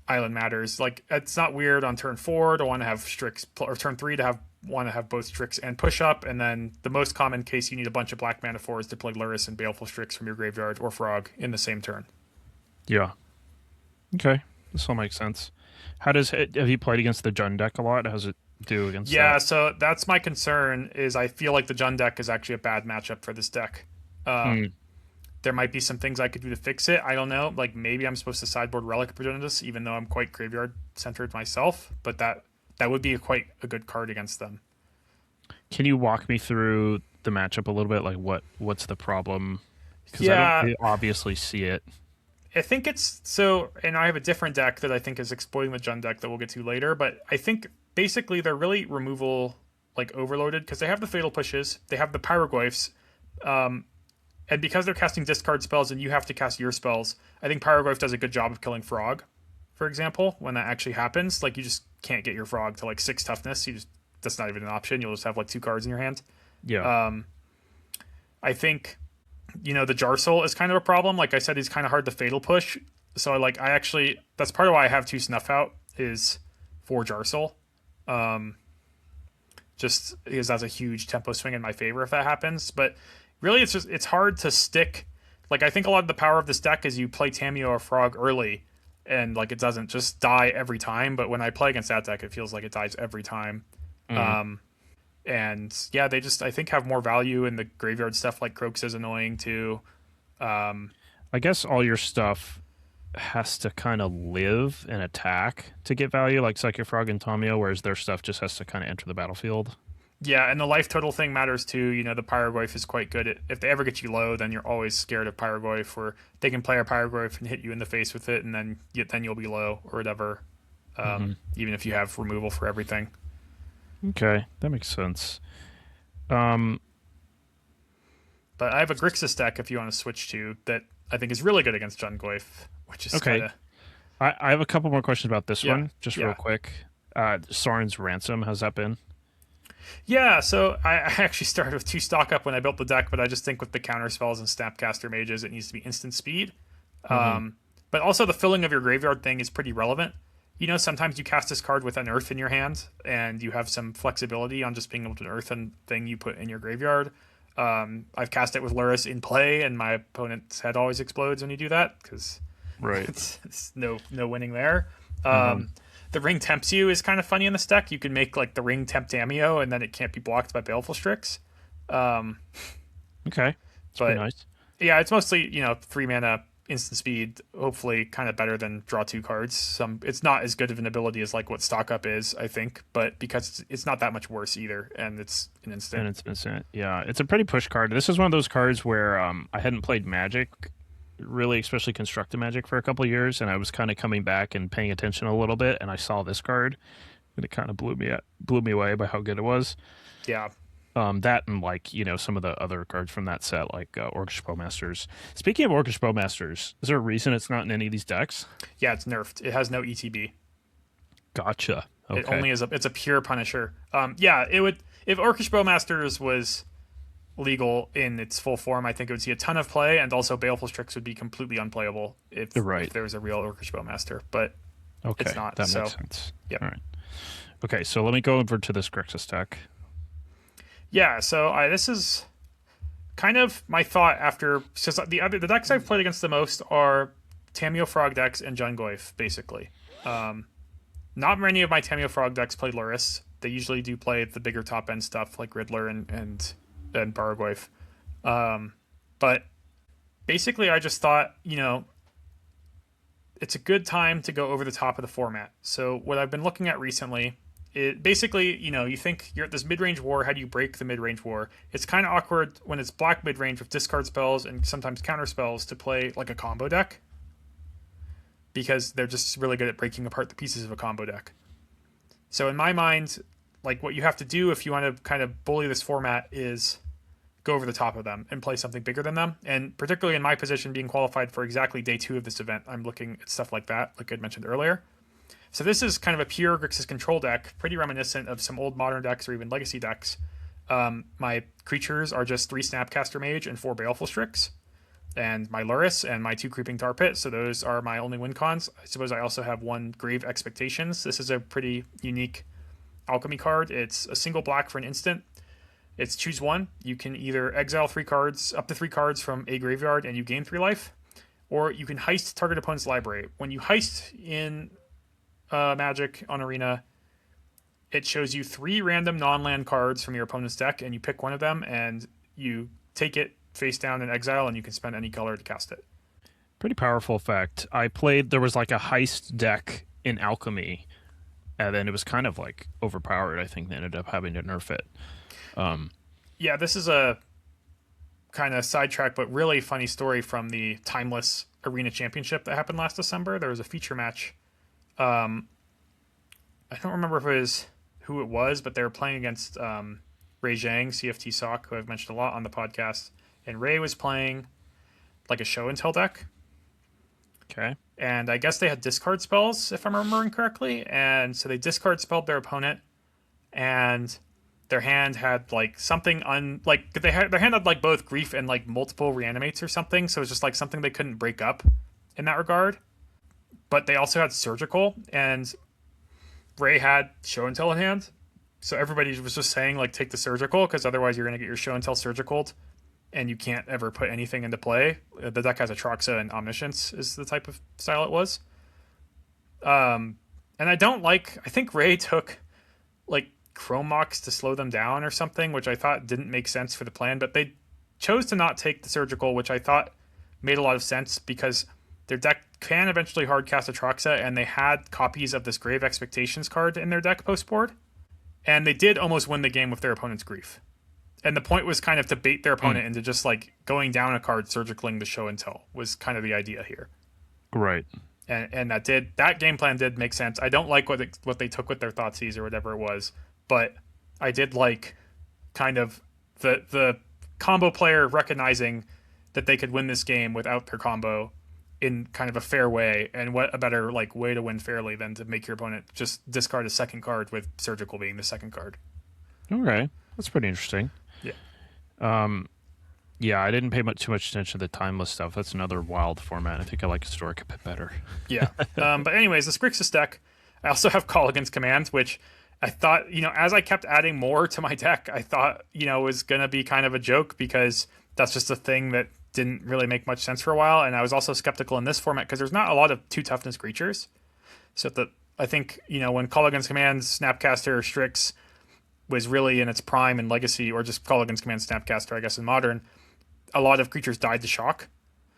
Island matters. Like it's not weird on turn 4 to want to have Strix, or turn 3 to want to have both Strix and push up, and then the most common case you need a bunch of black mana for is to play Luris and Baleful Strix from your graveyard or Frog in the same turn. Yeah. Okay, this all makes sense. Have you played against the Jund deck a lot? How does it do against that? So that's my concern, is I feel like the Jund deck is actually a bad matchup for this deck. There might be some things I could do to fix it. I don't know. Like maybe I'm supposed to sideboard Relic Progenitus, even though I'm quite graveyard centered myself, but that would be quite a good card against them. Can you walk me through the matchup a little bit? Like what's the problem? Because Yeah. I don't obviously see it. I think it's so, and I have a different deck that I think is exploiting the Jund deck that we'll get to later, but I think basically they're really removal like overloaded because they have the Fatal Pushes, they have the Pyroglyphs, and because they're casting discard spells and you have to cast your spells, I think Pyroglyph does a good job of killing Frog, for example, when that actually happens. Like you just can't get your Frog to like 6 toughness. That's not even an option. You'll just have like 2 cards in your hand. Yeah. I think, the Jarsoul is kind of a problem. Like I said, he's kind of hard to Fatal Push. So that's part of why I have 2 Snuff Out is for Jarsoul. Just because that's a huge tempo swing in my favor if that happens. But really, it's hard to stick. Like I think a lot of the power of this deck is you play Tameo or Frog early, and like it doesn't just die every time. But when I play against that deck, it feels like it dies every time. And yeah, they just I think have more value in the graveyard stuff. Like Croaks is annoying too. I guess all your stuff has to kind of live and attack to get value, like Psychic Frog and Tameo, whereas their stuff just has to kind of enter the battlefield. Yeah, and the life total thing matters too. The Pyroglyph is quite good. If they ever get you low, then you're always scared of Pyroglyph, or they can play a Pyroglyph and hit you in the face with it, and then you'll be low or whatever. Even if you have removal for everything. Okay, that makes sense. But I have a Grixis deck if you want to switch to that I think is really good against Jundglyph, which is okay. I have a couple more questions about this one, just real quick. Sorin's Ransom, how's that been? Yeah, so I actually started with 2 stock up when I built the deck, but I just think with the counter spells and Snapcaster Mages, it needs to be instant speed. But also the filling of your graveyard thing is pretty relevant. Sometimes you cast this card with an Earth in your hand, and you have some flexibility on just being able to Earth a thing you put in your graveyard. I've cast it with Lurrus in play, and my opponent's head always explodes when you do that because Right. it's no winning there. Uh-huh. The ring tempts you is kind of funny in this deck. You can make like the ring tempt Damio, and then it can't be blocked by Baleful Strix. Okay. That's pretty But nice. yeah, it's mostly 3 mana instant speed. Hopefully, kind of better than draw 2 cards. It's not as good of an ability as like what Stock Up is, I think, but because it's not that much worse either, and it's an instant. And it's instant. Yeah, it's a pretty push card. This is one of those cards where I hadn't played Magic, really, especially constructed Magic, for a couple of years, and I was kind of coming back and paying attention a little bit, and I saw this card, and it kind of blew me away by how good it was. Yeah. That and like some of the other cards from that set, like Orcish Bowmasters. Speaking of Orcish Bowmasters, is there a reason it's not in any of these decks? Yeah, it's nerfed. It has no ETB. Gotcha. Okay. It only is it's a pure Punisher. Yeah, it would if Orcish Bowmasters was legal in its full form. I think it would see a ton of play, and also Baleful Strix would be completely unplayable if there was a real Orcish Bowmaster. But okay, it's not. That so, makes sense. Yep. All right. Okay, so let me go over to this Grixis deck. Yeah, so this is kind of my thought after because the decks I've played against the most are Tameo Frog decks and Jungoif, basically. Not many of my Tameo Frog decks play Lurrus. They usually do play the bigger top end stuff like Riddler and Bargoif. But basically, I just thought, it's a good time to go over the top of the format. So what I've been looking at recently, it basically, you think you're at this mid-range war. How do you break the mid-range war? It's kind of awkward when it's black mid-range with discard spells and sometimes counter spells to play like a combo deck, because they're just really good at breaking apart the pieces of a combo deck. So in my mind, like what you have to do if you want to kind of bully this format is go over the top of them and play something bigger than them. And particularly in my position, being qualified for exactly day 2 of this event, I'm looking at stuff like that, like I mentioned earlier. So this is kind of a pure Grixis control deck, pretty reminiscent of some old modern decks or even legacy decks. My creatures are just 3 Snapcaster Mage and 4 Baleful Strix, and my Lurrus and my 2 Creeping Tar Pit. So those are my only win cons. I suppose I also have 1 Grave Expectations. This is a pretty unique alchemy card. It's a single black for an instant. It's choose 1. You can either exile 3 cards, up to 3 cards from a graveyard, and you gain 3 life, or you can heist target opponent's library. When you heist in Magic on Arena, it shows you 3 random non-land cards from your opponent's deck, and you pick one of them, and you take it face down in exile, and you can spend any color to cast it. Pretty powerful effect. There was like a heist deck in Alchemy, and then it was kind of like overpowered. I think they ended up having to nerf it. Yeah, this is a kind of sidetrack, but really funny story from the Timeless Arena Championship that happened last December. There was a feature match. I don't remember who it was, but they were playing against Ray Zhang, CFT Sock, who I've mentioned a lot on the podcast. And Ray was playing like a show and tell deck. Okay. And I guess they had discard spells, if I'm remembering correctly. And so they discard spelled their opponent, and their hand had like something their hand had like both grief and like multiple reanimates or something. So it's just like something they couldn't break up in that regard. But they also had surgical, and Ray had show and tell in hand. So everybody was just saying like take the surgical, because otherwise you're gonna get your show and tell surgicaled, and you can't ever put anything into play. The deck has Atraxa and Omniscience is the type of style it was. And I think Ray took like Chrome Mox to slow them down or something, which I thought didn't make sense for the plan, but they chose to not take the surgical, which I thought made a lot of sense because their deck can eventually hardcast Atraxa, and they had copies of this Grave Expectations card in their deck post-board, and they did almost win the game with their opponent's grief. And the point was kind of to bait their opponent into just like going down a card, surgicaling the show and tell was kind of the idea here. Right. And that game plan did make sense. I don't like what they took with their Thoughtseize or whatever it was, but I did like kind of the combo player recognizing that they could win this game without their combo in kind of a fair way. And what a better like way to win fairly than to make your opponent just discard a second card with surgical being the second card. Okay, that's pretty interesting. Yeah. Yeah, I didn't pay too much attention to the Timeless stuff. That's another wild format. I think I like Historic a bit better. Yeah. But anyways, this Grixis deck, I also have Call Against Command, which I thought, as I kept adding more to my deck, I thought, it was going to be kind of a joke because that's just a thing that didn't really make much sense for a while. And I was also skeptical in this format because there's not a lot of 2 toughness creatures. So I think, when Call Against Commands, Snapcaster, Strix was really in its prime in Legacy, or just Call Against Commands, Snapcaster, I guess, in Modern, a lot of creatures died to shock.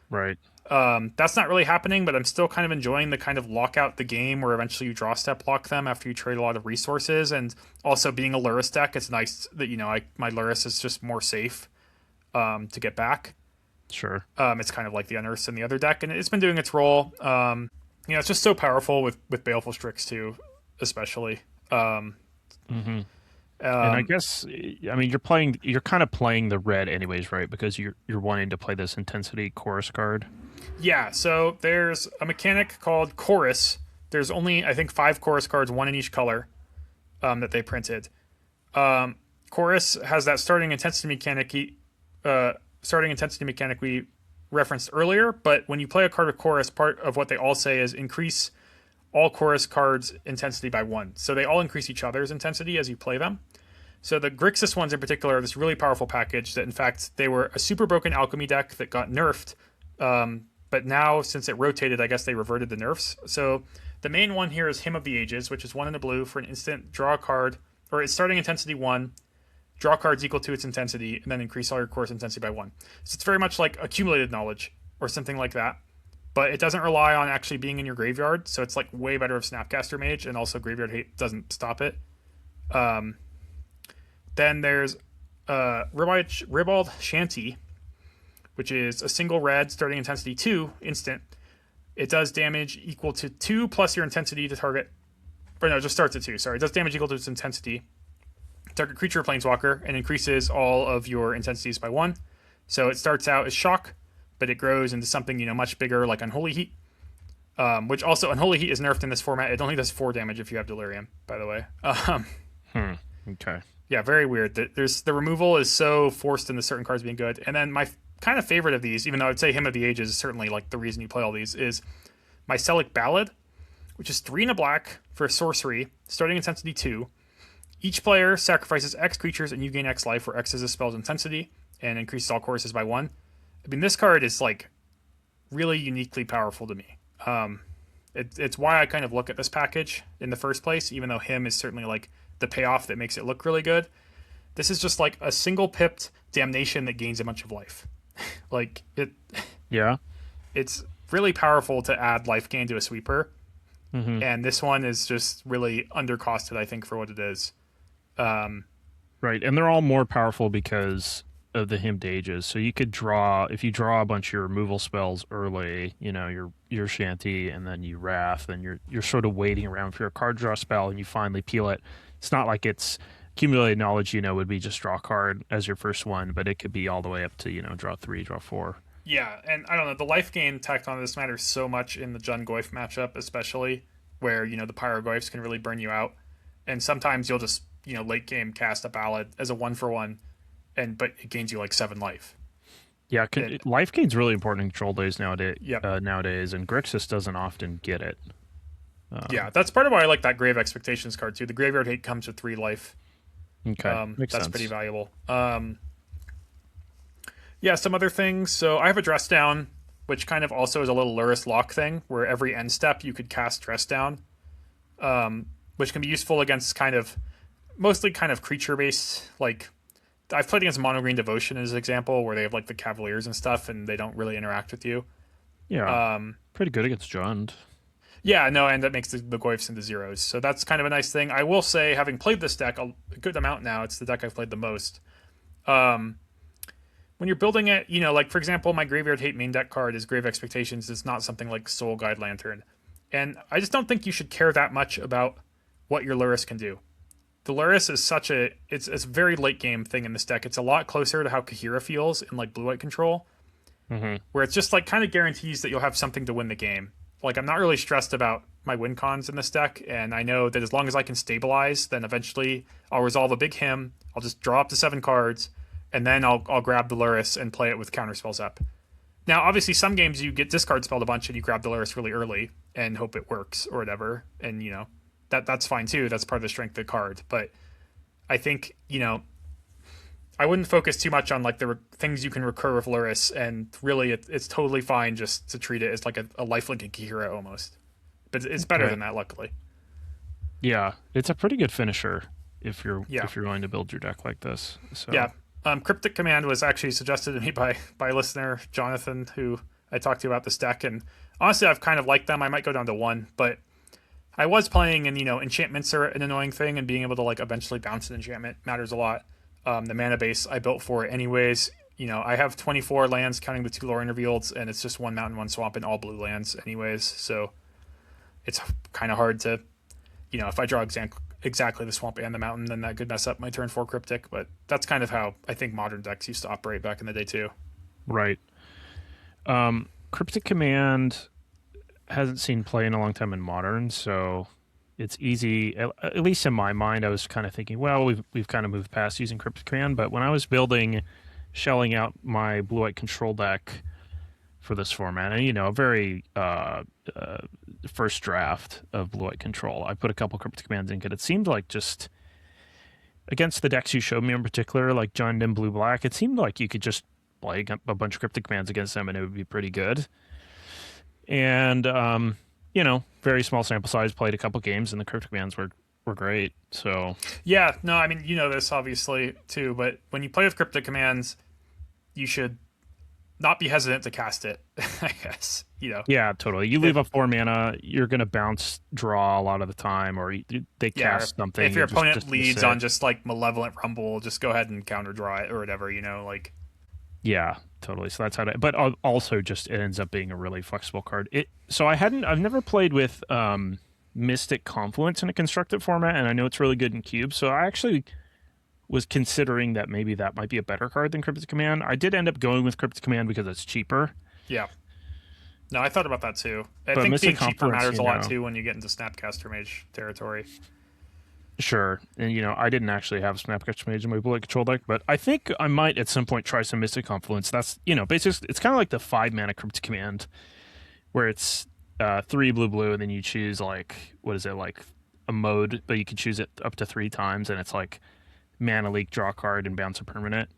Right. That's not really happening, but I'm still kind of enjoying the kind of lock out the game where eventually you draw step lock them after you trade a lot of resources. And also being a Lurrus deck, it's nice that, my Lurrus is just more safe to get back. Sure. It's kind of like the Unearths in the other deck, and it's been doing its role. It's just so powerful with Baleful Strix too, especially. And I guess, I mean, you're kind of playing the red anyways, right? Because you're wanting to play this intensity chorus card. Yeah, so there's a mechanic called Chorus. There's only, I think, 5 Chorus cards, 1 in each color, that they printed. Chorus has that starting intensity mechanic we referenced earlier, but when you play a card with Chorus, part of what they all say is increase all Chorus cards' intensity by 1. So they all increase each other's intensity as you play them. So the Grixis ones in particular are this really powerful package that, in fact, they were a super broken alchemy deck that got nerfed. But now, since it rotated, I guess they reverted the nerfs. So the main one here is Hymn of the Ages, which is 1 in the blue for an instant, draw a card, or it's starting intensity 1, draw cards equal to its intensity, and then increase all your Chorus intensity by 1. So it's very much like Accumulated Knowledge or something like that. But it doesn't rely on actually being in your graveyard, so it's like way better of Snapcaster Mage, and also Graveyard Hate doesn't stop it. Then there's Ribald Shanty, which is a single red starting intensity 2 instant. It does damage equal to 2 plus your intensity to target. Or no, it just starts at 2. Sorry, it does damage equal to its intensity. Target creature or planeswalker, and increases all of your intensities by 1. So it starts out as shock, but it grows into something much bigger, like Unholy Heat. Which also, Unholy Heat is nerfed in this format. It only does 4 damage if you have Delirium, by the way. Okay. Yeah, very weird. The removal is so forced into certain cards being good. And then my kind of favorite of these, even though I'd say Hymn of the Ages is certainly like the reason you play all these, is Mycelic Ballad, which is 3 and a black for a sorcery, starting intensity 2. Each player sacrifices X creatures and you gain X life, where X is a spell's intensity, and increases all choruses by 1. I mean, this card is like really uniquely powerful to me. It's why I kind of look at this package in the first place, even though Hymn is certainly like the payoff that makes it look really good. This is just like a single pipped damnation that gains a bunch of life. Like it. Yeah. It's really powerful to add life gain to a sweeper. Mm-hmm. And this one is just really undercosted, I think, for what it is. Right. And they're all more powerful because of the Hymn Ages. So you could if you draw a bunch of your removal spells early, your Shanty, and then you Wrath, and you're sort of waiting around for your card draw spell, and you finally peel it. It's not like it's Accumulated Knowledge, would be just draw a card as your first one, but it could be all the way up to, draw 3, draw 4. Yeah, and I don't know, the life gain tacked on this matters so much in the Jund Goyf matchup, especially, where, the Pyro Goyfs can really burn you out. And sometimes you'll just, late game cast a Ballad as a 1-for-1, but it gains you like 7 life. Yeah, life gain's really important in control days nowadays. Yep. Nowadays, and Grixis doesn't often get it. Yeah, that's part of why I like that Grave Expectations card too. The Graveyard Hate comes with 3 life. Okay, makes that's sense. pretty valuable. Yeah, some other things. So I have a Dress Down, which kind of also is a little Lurrus lock thing, where every end step you could cast Dress Down, which can be useful against mostly creature based. Like I've played against Mono Green Devotion as an example, where they have like the Cavaliers and stuff, and they don't really interact with you. Yeah, pretty good against Jund. Yeah, no, and that makes the Goyfs into zeros. So that's kind of a nice thing. I will say, having played this deck a good amount now, it's the deck I've played the most. When you're building it, like, for example, my Graveyard Hate main deck card is Grave Expectations. It's not something like Soul Guide Lantern. And I just don't think you should care that much about what your Lurrus can do. The Lurrus is it's a very late game thing in this deck. It's a lot closer to how Kahira feels in, like, Blue-White Control, where it's just, like, kind of guarantees that you'll have something to win the game. Like, I'm not really stressed about my win cons in this deck, and I know that as long as I can stabilize, then eventually I'll resolve a big Hymn, I'll just draw up to 7 cards, and then I'll grab the Lurrus and play it with counterspells up. Now, obviously, some games you get discard spelled a bunch and you grab the Lurrus really early and hope it works or whatever, and, that's fine too. That's part of the strength of the card. But I think, I wouldn't focus too much on like the things you can recur with Luris, and really it's totally fine just to treat it as like a lifelink hero almost. But it's better than that, luckily. Yeah, it's a pretty good finisher if you're Yeah. going to build your deck like this. So Yeah. Cryptic Command was actually suggested to me by listener Jonathan, who I talked to about this deck, and honestly, I've kind of liked them. I might go down to 1, but I was playing, and enchantments are an annoying thing, and being able to like eventually bounce an enchantment matters a lot. The mana base I built for it anyways. I have 24 lands counting the 2 Lorien Revealeds, and it's just 1 mountain, 1 swamp, and all blue lands anyways. So it's kind of hard to, if I draw exactly the swamp and the mountain, then that could mess up my turn 4 Cryptic. But that's kind of how I think modern decks used to operate back in the day too. Right. Cryptic Command hasn't seen play in a long time in Modern, so it's easy. At least in my mind, I was kind of thinking, well, we've kind of moved past using Cryptic Command. But when I was shelling out my blue-white control deck for this format, and a very first draft of blue-white control, I put a couple Cryptic Commands in, because it seemed like just against the decks you showed me in particular, like John Dim Blue Black, it seemed like you could just play a bunch of Cryptic Commands against them and it would be pretty good. And very small sample size, played a couple games, and the Cryptic Commands were great. So yeah, no, I mean, this obviously too, but when you play with Cryptic Commands, you should not be hesitant to cast it. I guess Yeah, totally. You leave a 4 mana, you're gonna bounce draw a lot of the time, or they cast something. If your opponent leads on just like Malevolent Rumble, just go ahead and counter draw it or whatever. Like. Yeah, totally. So that's how to. But also, just it ends up being a really flexible card. I've never played with Mystic Confluence in a constructed format, and I know it's really good in cubes. So I actually was considering that maybe that might be a better card than Cryptic Command. I did end up going with Cryptic Command because it's cheaper. Yeah. No, I thought about that too. I But think Mystic being cheaper matters a lot know, too when you get into Snapcaster Mage territory. Sure. And, I didn't actually have Snapcaster Mage in my bullet control deck, but I think I might at some point try some Mystic Confluence. That's, basically, it's kind of like the 5 mana Cryptic Command, where it's 3 blue, and then you choose, like, what is it, like a mode, but you can choose it up to 3 times, and it's like mana leak, draw a card, and bounce a permanent.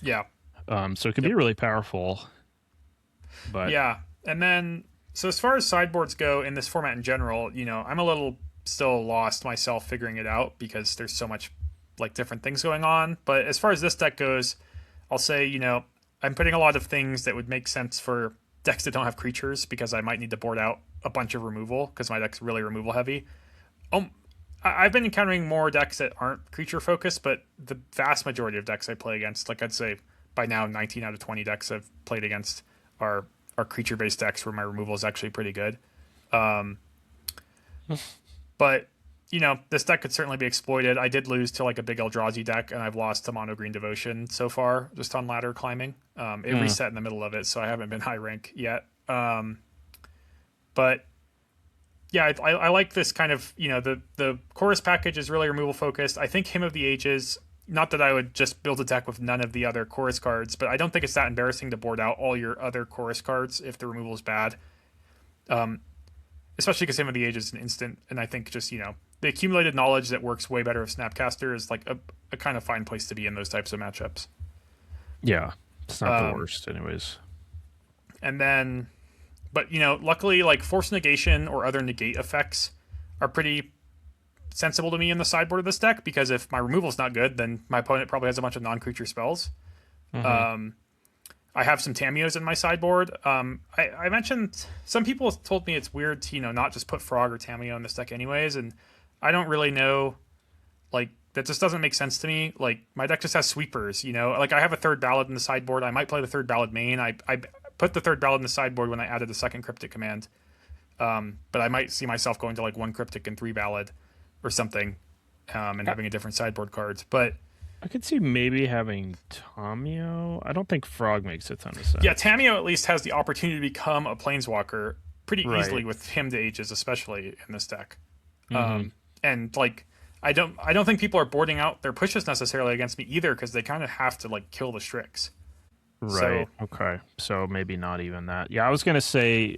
Yeah. So it can be really powerful. But yeah. And then, so as far as sideboards go in this format in general, I'm a little still lost myself figuring it out because there's so much like different things going on. But as far as this deck goes, I'll say, I'm putting a lot of things that would make sense for decks that don't have creatures, because I might need to board out a bunch of removal because my deck's really removal heavy. I've been encountering more decks that aren't creature focused, but the vast majority of decks I play against, like I'd say by now 19 out of 20 decks I've played against are creature based decks where my removal is actually pretty good. But this deck could certainly be exploited. I did lose to like a big Eldrazi deck, and I've lost to Mono Green Devotion so far, just on ladder climbing. It reset in the middle of it, so I haven't been high rank yet. But yeah, I like this kind of, the chorus package is really removal focused. I think Hymn of the Ages, not that I would just build a deck with none of the other chorus cards, but I don't think it's that embarrassing to board out all your other chorus cards if the removal is bad. Especially because Hymn of the Ages is an instant, and I think just, the accumulated knowledge that works way better with Snapcaster is like a kind of fine place to be in those types of matchups. Yeah, it's not the worst anyways. And then, but luckily, like Force Negation or other negate effects are pretty sensible to me in the sideboard of this deck, because if my removal's not good, then my opponent probably has a bunch of non-creature spells. I have some Tamios in my sideboard. I mentioned some people told me it's weird to not just put Frog or Tamio in this deck anyways, and I don't really know, like, that just doesn't make sense to me. Like, my deck just has sweepers, like I have a third ballad in the sideboard. I might play the third ballad main. I put the third ballad in the sideboard when I added the second Cryptic Command, but I might see myself going to like 1 Cryptic and 3 ballad or something, and having a different sideboard cards. But I could see maybe having Tamio. I don't think Frog makes a ton of sense. Yeah, Tamio at least has the opportunity to become a Planeswalker pretty easily with Hymn to Ages, especially in this deck. And like, I don't think people are boarding out their pushes necessarily against me either, because they kind of have to like kill the Strix. Right. So, okay. So maybe not even that. Yeah, I was gonna say,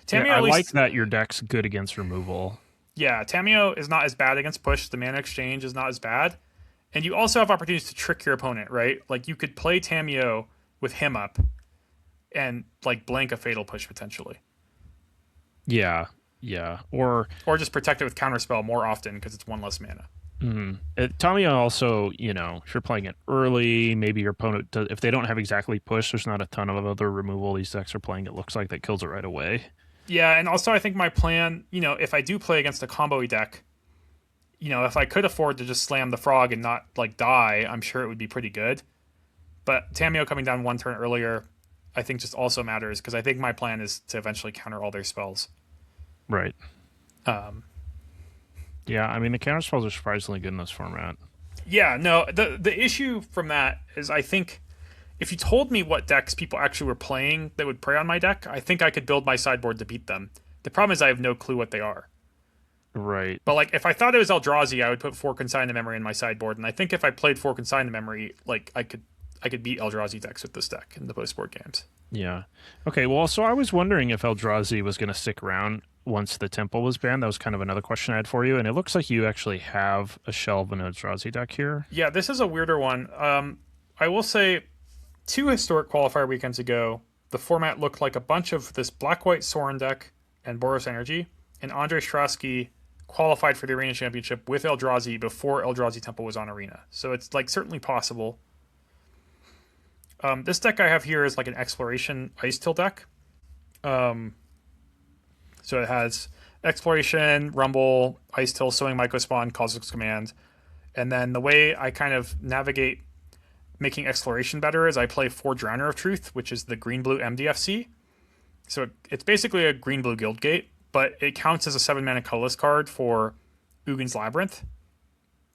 Tamio, I like that your deck's good against removal. Yeah, Tameo is not as bad against push. The mana exchange is not as bad. And you also have opportunities to trick your opponent, right? Like you could play Tameo with him up and like blank a fatal push potentially. Yeah, yeah. Or just protect it with counterspell more often because it's one less mana. Tamiya also, if you're playing it early, maybe your opponent does, if they don't have exactly push, there's not a ton of other removal these decks are playing. It looks like that kills it right away. Yeah, and also I think my plan, if I do play against a combo deck, if I could afford to just slam the frog and not like die, I'm sure it would be pretty good. But Tameo coming down one turn earlier, I think just also matters because I think my plan is to eventually counter all their spells. Right. Um, Yeah, I mean the counter spells are surprisingly good in this format. yeah, no, the issue from that is I think if you told me what decks people actually were playing that would prey on my deck, I think I could build my sideboard to beat them. The problem is I have no clue what they are. Right. But like if I thought it was Eldrazi, I would put 4 Consign to Memory in my sideboard, and I think if I played 4 Consign to Memory, like I could beat Eldrazi decks with this deck in the post-board games. Yeah. Okay, well, so I was wondering if Eldrazi was going to stick around once the temple was banned. That was kind of another question I had for you, and it looks like you actually have a shell of an Eldrazi deck here. Yeah, this is a weirder one. I will say 2 historic qualifier weekends ago, the format looked like a bunch of this black-white Sorin deck and Boros Energy, and Andrei Strasky qualified for the Arena Championship with Eldrazi before Eldrazi Temple was on Arena. So it's like certainly possible. This deck I have here is like an Exploration Ice Till deck. So it has Exploration, Rumble, Ice Till, Sowing Mycospawn, Cosmic's Command. And then the way I kind of navigate making Exploration better is I play 4 Drowner of Truth, which is the green-blue MDFC. So it's basically a green-blue Guildgate, but it counts as a 7-mana colorless card for Ugin's Labyrinth.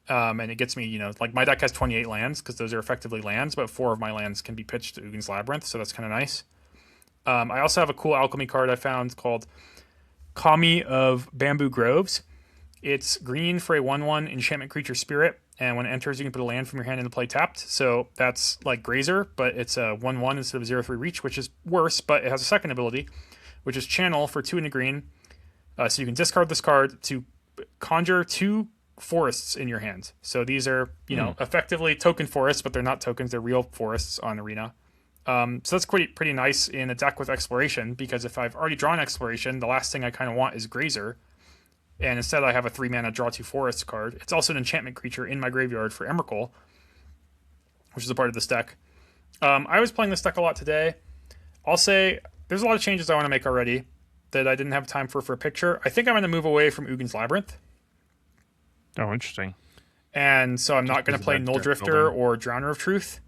And it gets me, like my deck has 28 lands because those are effectively lands, but 4 of my lands can be pitched to Ugin's Labyrinth, so that's kind of nice. I also have a cool alchemy card I found called Kami of Bamboo Groves. It's green for a 1/1 enchantment creature spirit, and when it enters, you can put a land from your hand into play tapped. So that's like Grazer, but it's a 1/1 instead of 0/3 reach, which is worse, but it has a second ability, which is Channel for 2 and a green. So you can discard this card to conjure 2 forests in your hand. So these are, effectively token forests, but they're not tokens, they're real forests on Arena. So that's pretty nice in a deck with Exploration, because if I've already drawn Exploration, the last thing I kind of want is Grazer. And instead I have a 3-mana draw 2 forests card. It's also an enchantment creature in my graveyard for Emrakul, which is a part of this deck. I was playing this deck a lot today. I'll say there's a lot of changes I want to make already that I didn't have time for a picture. I think I'm going to move away from Ugin's Labyrinth. Oh, interesting. And so I'm not going to play Null Drifter or Drowner of Truth.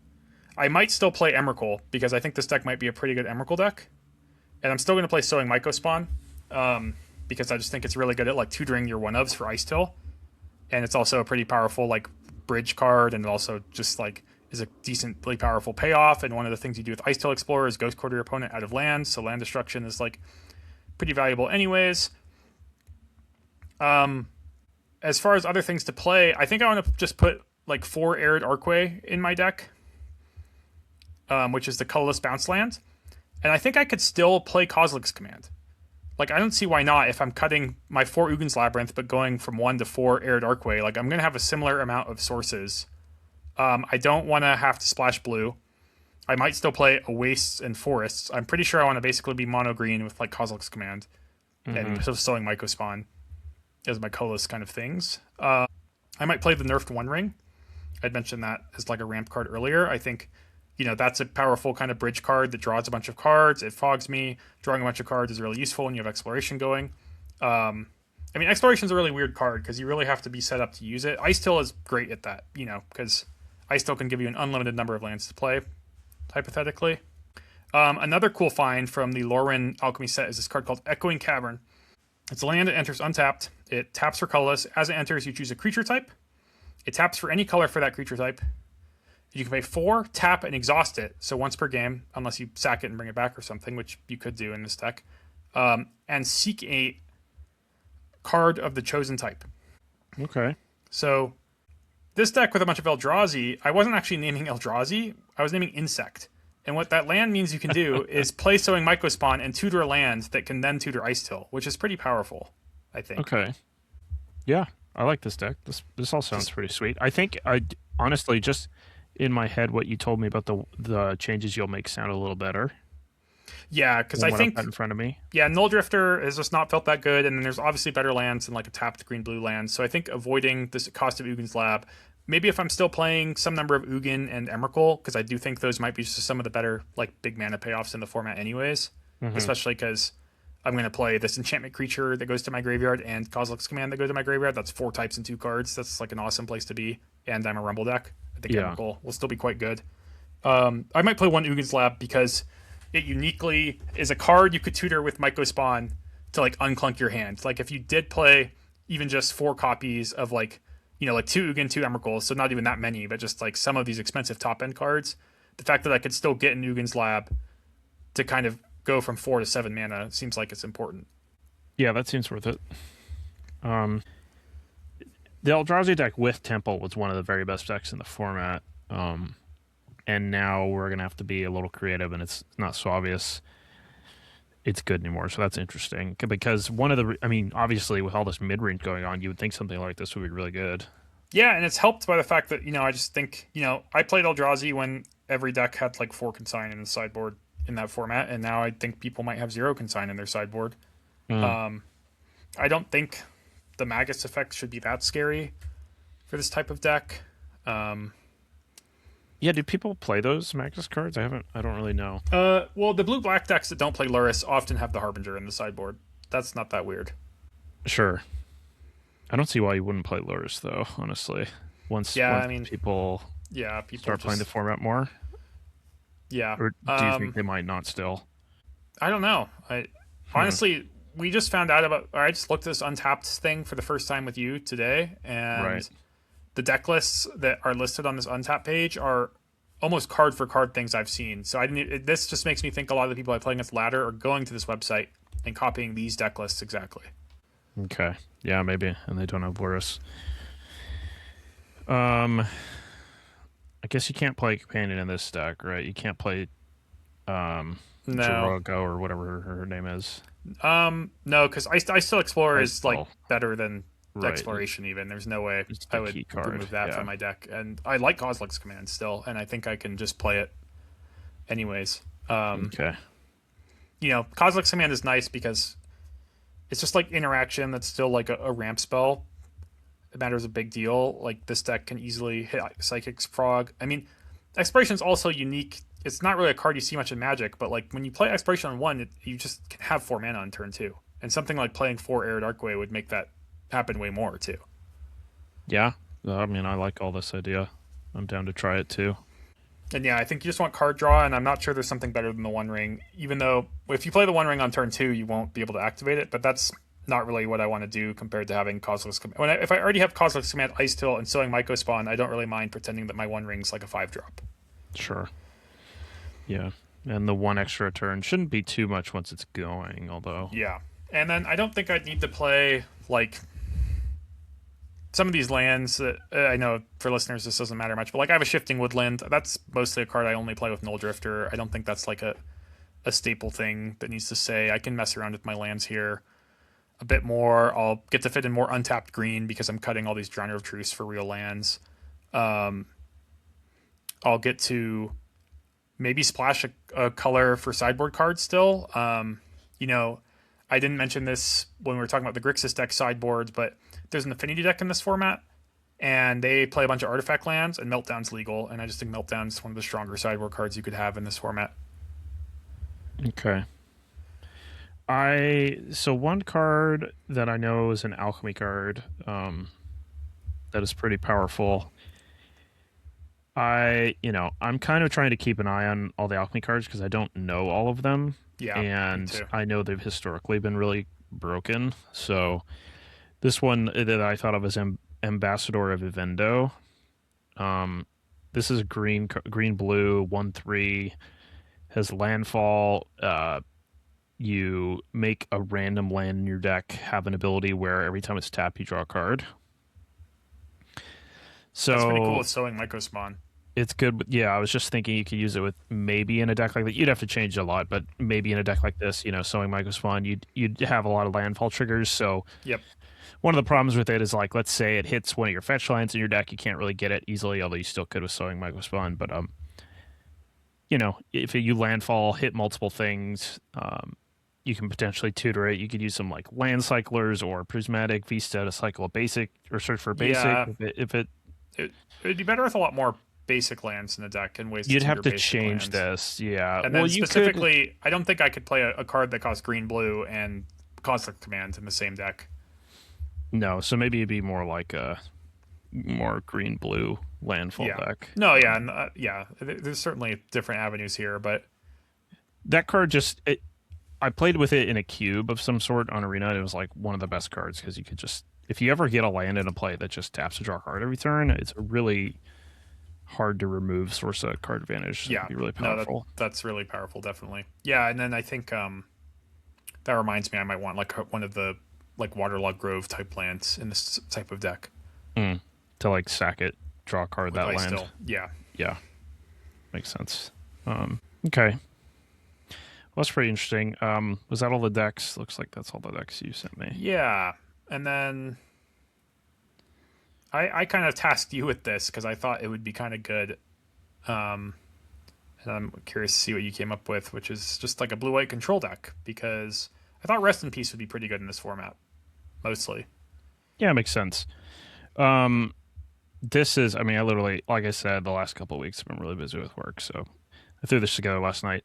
I might still play Emrakul, because I think this deck might be a pretty good Emrakul deck. And I'm still going to play Sowing Mycospawn, because I just think it's really good at like tutoring your 1-ofs for Ice Till. And it's also a pretty powerful like bridge card, and it also just like is a decently powerful payoff. And one of the things you do with Ice Till Explorer is Ghost Quarter your opponent out of land, so land destruction is like pretty valuable anyways. As far as other things to play, I think I want to just put like 4 Arid Archway in my deck, which is the colorless bounce land. And I think I could still play Kozilek's Command. Like, I don't see why not if I'm cutting my 4 Ugin's Labyrinth, but going from 1 to 4 Arid Archway. Like, I'm going to have a similar amount of sources. I don't want to have to splash blue. I might still play a Wastes and Forests. I'm pretty sure I want to basically be mono green with like Kozilek's Command and Sowing Mycospawn as my colorless kind of things. I might play the nerfed One Ring. I'd mentioned that as like a ramp card earlier. I think, that's a powerful kind of bridge card that draws a bunch of cards. It fogs me. Drawing a bunch of cards is really useful when you have Exploration going. Exploration is a really weird card because you really have to be set up to use it. Ice Till is great at that, because Ice Till can give you an unlimited number of lands to play, hypothetically. Another cool find from the Lorwyn Alchemy set is this card called Echoing Cavern. It's a land that enters untapped. It taps for colorless. As it enters, you choose a creature type. It taps for any color for that creature type. You can pay 4, tap, and exhaust it. So once per game, unless you sack it and bring it back or something, which you could do in this deck. And seek a card of the chosen type. Okay. So this deck with a bunch of Eldrazi, I wasn't actually naming Eldrazi. I was naming Insect. And what that land means you can do is play Sowing Mycospawn and tutor a land that can then tutor Ice Till, which is pretty powerful, I think. Okay. Yeah, I like this deck. This all sounds Just pretty sweet. I think honestly just in my head what you told me about the changes you'll make sound a little better yeah, because than I what I've got think in front of me. yeah, Null Drifter has just not felt that good, and then there's obviously better lands than like a tapped green blue land. So I think avoiding this cost of Ugin's Lab. Maybe if I'm still playing some number of Ugin and Emrakul, because I do think those might be just some of the better like big mana payoffs in the format, anyways. Hmm. Especially because I'm going to play this enchantment creature that goes to my graveyard and Kozilek's Command that goes to my graveyard. That's 4 types and 2 cards. That's like an awesome place to be. And I'm a Rumble deck. I think Yeah. Emrakul will still be quite good. I might play one Ugin's Lab because it uniquely is a card you could tutor with Myco Spawn to like unclunk your hand. Like if you did play even just 4 copies of like, like 2 Ugin, 2 Emrakul, so not even that many, but just like some of these expensive top end cards, the fact that I could still get an Ugin's Lab to kind of go from 4 to 7 mana seems like it's important. Yeah, that seems worth it. Um, the Eldrazi deck with Temple was one of the very best decks in the format. And now we're gonna have to be a little creative, and it's not so obvious it's good anymore. So that's interesting because I mean, obviously with all this mid range going on, you would think something like this would be really good. Yeah, and it's helped by the fact that, I just think, I played Eldrazi when every deck had like 4 consign in the sideboard in that format, and now I think people might have 0 consign in their sideboard. Mm. Um, I don't think the Magus effect should be that scary for this type of deck. Um, Yeah, do people play those Magus cards? I don't really know. well, the blue black decks that don't play Luris often have the Harbinger in the sideboard. That's not that weird. Sure. I don't see why you wouldn't play Lures though, honestly. Yeah, Once I mean, people yeah, people start playing the just format more, yeah. or do you think they might not still? I don't know. I Hmm. honestly, we just found out about. Or I just looked at this Untapped thing for the first time with you today, Right. and the deck lists that are listed on this Untapped page are almost card for card things I've seen. So I didn't. This just makes me think a lot of the people I play against Ladder are going to this website and copying these deck lists exactly. Okay. Yeah, maybe. And they don't have Lurus. Um, I guess you can't play Companion in this deck, right? You can't play No, Jirago or whatever her name is. no, because I still Explorer I is like still better than right. Exploration. Even there's no way It's I the would key card. remove that from Yeah. my deck, and I like Kozilek's Command still, and I think I can just play it anyways. Okay. Kozilek's Command is nice because it's just like interaction that's still like a ramp spell. It matters a big deal. Like this deck can easily hit Psychic's Frog. I mean, Exploration is also unique. It's not really a card you see much in Magic, but like when you play Exploration on one, you just can have 4 mana on turn two, and something like playing 4 Arid Archway would make that happen way more too. Yeah. I mean, I like all this idea. I'm down to try it too. And yeah, I think you just want card draw, and I'm not sure there's something better than the One Ring. Even though if you play the One Ring on turn two, you won't be able to activate it. But that's not really what I want to do compared to having Kozilek's Command. If I already have Kozilek's Command, Ice Tilt, and Sowing Myco Spawn, I don't really mind pretending that my One Ring's like a 5-drop. Sure. Yeah. And the one extra turn shouldn't be too much once it's going, although. Yeah, and then I don't think I'd need to play like some of these lands that I know for listeners this doesn't matter much, but like I have a Shifting Woodland. That's mostly a card I only play with Null Drifter. I don't think that's like a staple thing that needs to say. I can mess around with my lands here a bit more. I'll get to fit in more untapped green because I'm cutting all these Drowner of Truce for real lands. Um, I'll get to maybe splash a color for sideboard cards still. I didn't mention this when we were talking about the Grixis deck sideboards, but there's an affinity deck in this format, and they play a bunch of artifact lands, and Meltdown's legal, and I just think Meltdown's one of the stronger sideboard cards you could have in this format. Okay. So one card that I know is an alchemy card, that is pretty powerful. I'm kind of trying to keep an eye on all the alchemy cards because I don't know all of them, Yeah, me and too. I know they've historically been really broken. So this one that I thought of as Ambassador of Evendo. Um, this is a green blue 1/3, has landfall. You make a random land in your deck have an ability where every time it's tapped, you draw a card. That's pretty cool So with Sowing Myco Spawn. It's good. Yeah, I was just thinking you could use it with maybe in a deck like that. You'd have to change a lot, but maybe in a deck like this, Sowing Microspawn, you'd have a lot of landfall triggers. So Yep. one of the problems with it is like, let's say it hits one of your fetch lands in your deck, you can't really get it easily, although you still could with Sowing Microspawn. But if you landfall, hit multiple things, you can potentially tutor it. You could use some like land cyclers or prismatic Vista to cycle a basic or search for a basic. Yeah, it would be better with a lot more basic lands in the deck and ways to You'd have tutor to basic change lands. this. Yeah. And Well, then you could. specifically, I don't think I could play a card that costs green blue and Conflict Command in the same deck. No, so maybe it'd be more like a more green blue landfall Yeah. deck. No, yeah, and, yeah. There's certainly different avenues here, but That card I played with it in a cube of some sort on Arena. And it was like one of the best cards because you could just, if you ever get a land in a play that just taps to draw a card every turn, it's a really hard to remove source of card advantage. yeah, It'd be really no, powerful. that's really powerful, definitely. Yeah, and then I think that reminds me, I might want like one of the like Waterlog Grove type lands in this type of deck. To like sack it, draw a card that land. Still, yeah. Yeah, makes sense. Okay. Well, that's pretty interesting. Was that all the decks? Looks like that's all the decks you sent me. Yeah, and then I kind of tasked you with this because I thought it would be kind of good. And I'm curious to see what you came up with, which is just like a blue-white control deck, because I thought Rest in Peace would be pretty good in this format, mostly. Yeah, it makes sense. This is, I mean, I literally, like I said, the last couple of weeks I've been really busy with work, so I threw this together last night.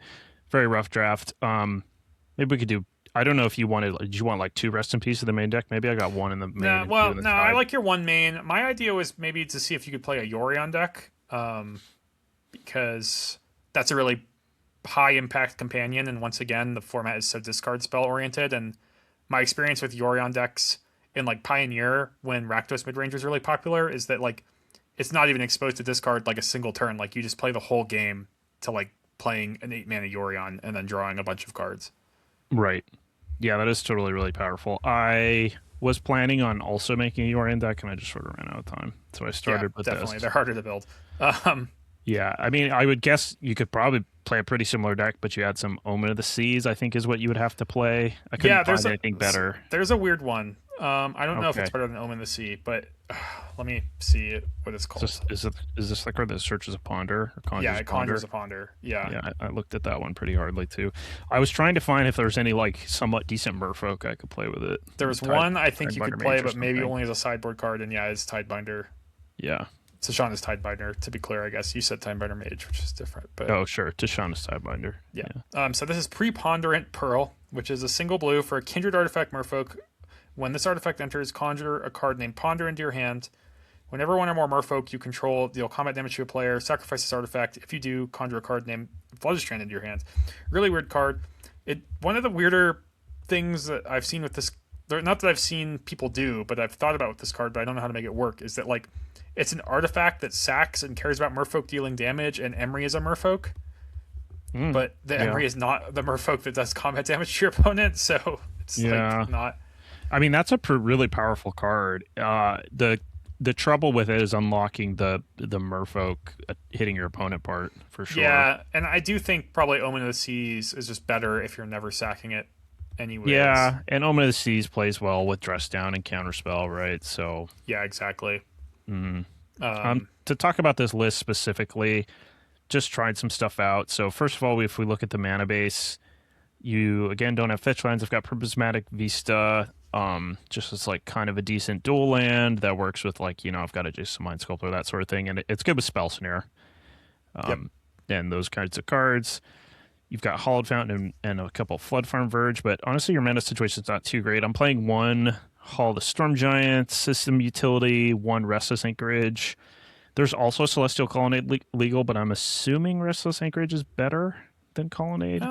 Very rough draft. Maybe we could do, I don't know if you wanted, did you want like 2 Rest in Peace in the main deck? Maybe I got 1 in the main. Nah, and well, 2 in the no, side. I like your one main. My idea was maybe to see if you could play a Yorion deck, because that's a really high impact companion, and once again, the format is so discard spell oriented, and my experience with Yorion decks in like Pioneer when Rakdos midrange was really popular is that like it's not even exposed to discard like a single turn. Like you just play the whole game to like playing an 8-mana Yorion and then drawing a bunch of cards. Right. Yeah, that is totally really powerful. I was planning on also making a Yorion deck, and I just sort of ran out of time. So I started with definitely. this. They're harder to build. Yeah, I mean, I would guess you could probably play a pretty similar deck, but you had some Omen of the Seas, I think is what you would have to play. I couldn't find anything better. There's a weird one. I don't know if it's Okay. better than Omen of the Sea, but let me see what it's called. Is this the card that searches a ponder or conjures Yeah, a it ponder? conjures a ponder. Yeah. Yeah, I looked at that one pretty hardly too. I was trying to find if there's any like somewhat decent merfolk I could play with it. There was one I think you could Tidebinder play, Mage or but maybe something. only as a sideboard card, and yeah, it's Tidebinder. Yeah. Tashawn is Tidebinder, to be clear, I guess. You said Tidebinder Mage, which is different. But Oh, sure. Tishana's Tidebinder. yeah. So this is Preponderant Pearl, which is a single blue for a Kindred Artifact Merfolk. When this artifact enters, conjure a card named Ponder into your hand. Whenever one or more Merfolk you control deal combat damage to a player, sacrifice this artifact. If you do, conjure a card named Floodstrand into your hand. Really weird card. One of the weirder things that I've seen with this, not that I've seen people do, but I've thought about with this card, but I don't know how to make it work, is that like it's an artifact that sacks and cares about Merfolk dealing damage, and Emery is a Merfolk. But the Emery is not the Merfolk that does combat damage to your opponent, so it's like not. I mean, that's a really powerful card. The trouble with it is unlocking the merfolk hitting your opponent part for sure. Yeah, and I do think probably Omen of the Seas is just better if you're never sacking it anyways. Yeah, and Omen of the Seas plays well with Dress Down and Counterspell, right? So yeah, exactly. To talk about this list specifically, just tried some stuff out. So first of all, if we look at the mana base, you again don't have fetch lands. I've got Prismatic Vista. Just as like kind of a decent dual land that works with like, I've got a Jason Mind Sculptor, that sort of thing, and it's good with Spell Snare. And those kinds of cards. You've got Hollowed Fountain and a couple Flood Farm Verge, but honestly your mana situation's not too great. I'm playing 1 Hall of the Storm Giant, system utility, 1 Restless Anchorage. There's also Celestial Colonnade legal, but I'm assuming Restless Anchorage is better than Colonnade.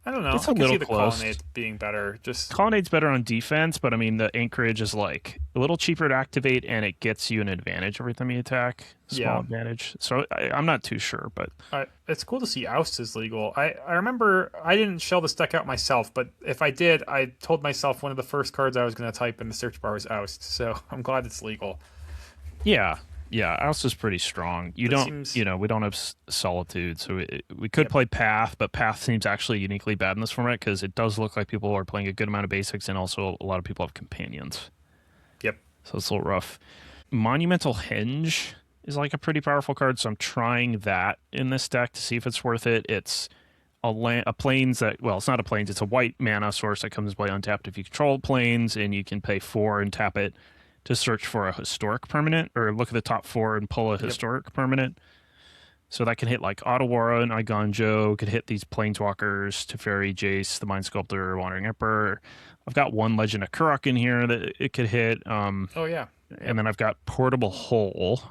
I don't know. It's I a can little see the close. Colonnade being better. Just Colonnade's better on defense, but I mean the Anchorage is like a little cheaper to activate, and it gets you an advantage every time you attack. Small advantage. So I'm not too sure, but it's cool to see Oust is legal. I remember I didn't shell this deck out myself, but if I did, I told myself one of the first cards I was going to type in the search bar was Oust. So I'm glad it's legal. yeah, Yeah, Oust is pretty strong. You That don't, seems we don't have Solitude, so we could yep, play Path, but Path seems actually uniquely bad in this format because it does look like people are playing a good amount of basics, and also a lot of people have companions, yep. so it's a little rough. Monumental Henge is like a pretty powerful card, so I'm trying that in this deck to see if it's worth it. It's a plains that, well, it's not a plains, it's a white mana source that comes by untapped if you control plains, and you can pay 4 and tap it to search for a historic permanent, or look at the top 4 and pull a Yep. historic permanent. So that can hit like Otawara and Igonjo, could hit these planeswalkers, Teferi, Jace, the Mind Sculptor, Wandering Emperor. I've got one Legend of Kurok in here that it could hit. Oh yeah. And Yep. then I've got Portable Hole,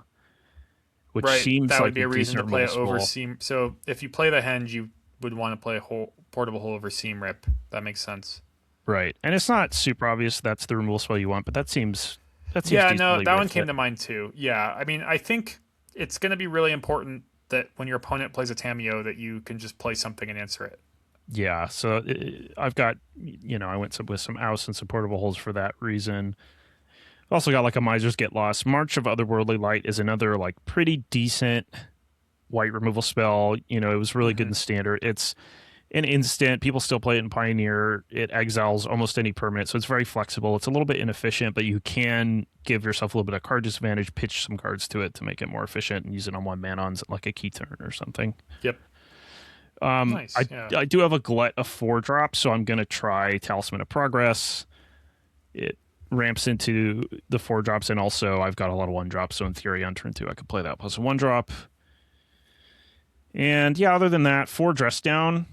which Right. seems That would like be a a reason decent to play removal it over spell. Seam. So if you play the Henge, you would want to play a whole portable hole over Seam Rip. That makes sense. Right. And it's not super obvious that's the removal spell you want, but that seems Yeah, no, decently that one worth came it. to mind too. Yeah, I mean, I think it's going to be really important that when your opponent plays a Tameo, that you can just play something and answer it. Yeah, so I've got, I went with some outs and some portable holes for that reason. Also got like a Miser's Get Lost. March of Otherworldly Light is another like pretty decent white removal spell. It was really good Hmm. in Standard. It's an instant. People still play it in Pioneer. It exiles almost any permanent, so it's very flexible. It's a little bit inefficient, but you can give yourself a little bit of card disadvantage, pitch some cards to it to make it more efficient, and use it on one mana on like a key turn or something. Yep. I Nice. Yeah. I do have a glut of 4 drop, so I'm gonna try Talisman of Progress. It ramps into the 4 drops, and also I've got a lot of 1 drops, so in theory on turn 2 I could play that plus a 1 drop. And yeah, other than that, 4 Dress Down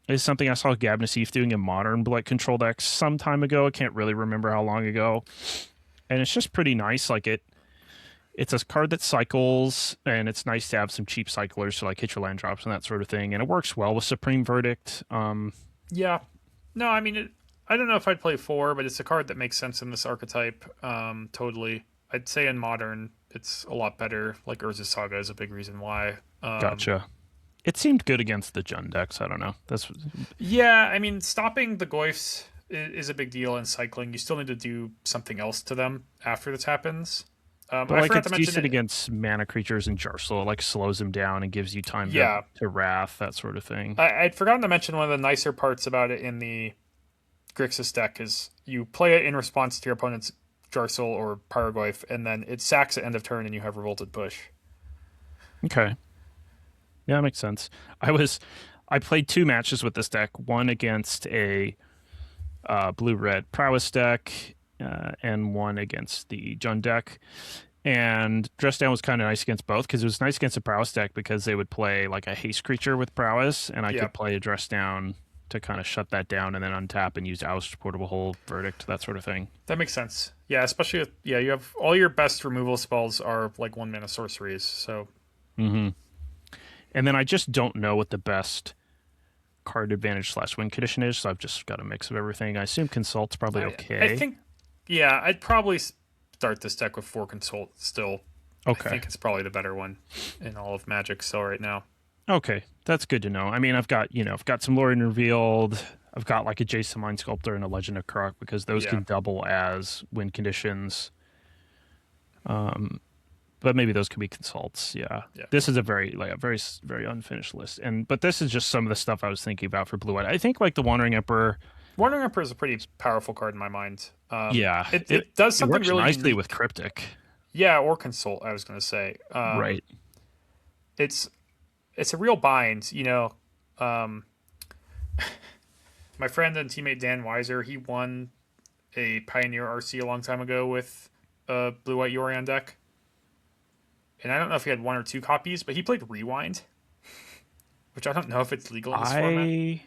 is something I saw Gab Nassif doing in modern Blight control decks some time ago. I can't really remember how long ago. And it's just pretty nice. Like it's a card that cycles, and it's nice to have some cheap cyclers to like hit your land drops and that sort of thing. And it works well with Supreme Verdict. Yeah. No, I mean, I don't know if I'd play four, but it's a card that makes sense in this archetype. Totally. I'd say in modern, it's a lot better. Like Urza's Saga is a big reason why. Gotcha. It seemed good against the Jund decks. I don't know. That's Yeah, I mean, stopping the Goyfs is a big deal in cycling. You still need to do something else to them after this happens. but I like forgot to it's mention decent it. against mana creatures and Jarsel. It like slows them down and gives you time Yeah, to wrath, that sort of thing. I'd forgotten to mention one of the nicer parts about it in the Grixis deck is you play it in response to your opponent's Jarsel or Pyrogoyf, and then it sacks at end of turn, and you have Revolted Push. Okay. Yeah, that makes sense. I played 2 matches with this deck. One against a blue red prowess deck, and one against the Jund deck. And Dress Down was kind of nice against both because it was nice against a prowess deck because they would play like a haste creature with prowess, and I Yeah, could play a Dress Down to kind of shut that down and then untap and use Oust, Portable Hole, Verdict, that sort of thing. that makes sense. Yeah, especially with, yeah, you have all your best removal spells are like 1 mana sorceries. So Hmm. And then I just don't know what the best card advantage / win condition is, so I've just got a mix of everything. I assume Consult's probably I okay. think, yeah, I'd probably start this deck with 4 Consult still. I Okay. think it's probably the better one in all of Magic still right now. Okay, that's good to know. I mean, I've got some Lorien Revealed. I've got like a Jason Mind Sculptor and a Legend of Kurok because those Yeah, can double as win conditions. But maybe those could be consults. Yeah, yeah. this is a very unfinished list, but this is just some of the stuff I was thinking about for Blue White. I think like the Wandering Emperor. Wandering Emperor is a pretty powerful card in my mind. Yeah, It does it something works really nicely unique. with Cryptic. Yeah, or Consult. I was going to say. Right. It's it's a real bind. Um, my friend and teammate Dan Weiser, he won a Pioneer RC a long time ago with a Blue White Yorion deck, and I don't know if he had 1 or 2 copies, but he played Rewind, which I don't know if it's legal in this format.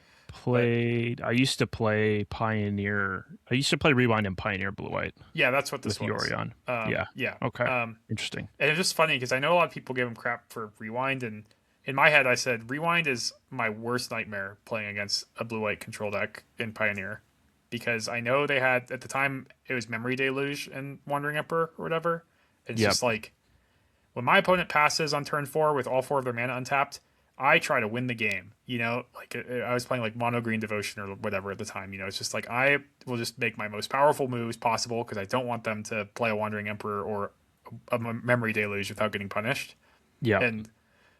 But I used to play Pioneer. I used to play Rewind and Pioneer Blue White yeah, that's what with this was. Yorion. Yeah. Yeah. Okay. Interesting. And it's just funny because I know a lot of people give him crap for Rewind, and in my head, I said Rewind is my worst nightmare playing against a blue white control deck in Pioneer, because I know they had at the time it was Memory Deluge and Wandering Emperor or whatever. It's Yep. just like when my opponent passes on turn 4 with all 4 of their mana untapped, I try to win the game. Like I was playing like Mono Green Devotion or whatever at the time. It's just like I will just make my most powerful moves possible because I don't want them to play a Wandering Emperor or a memory deluge without getting punished. Yeah. And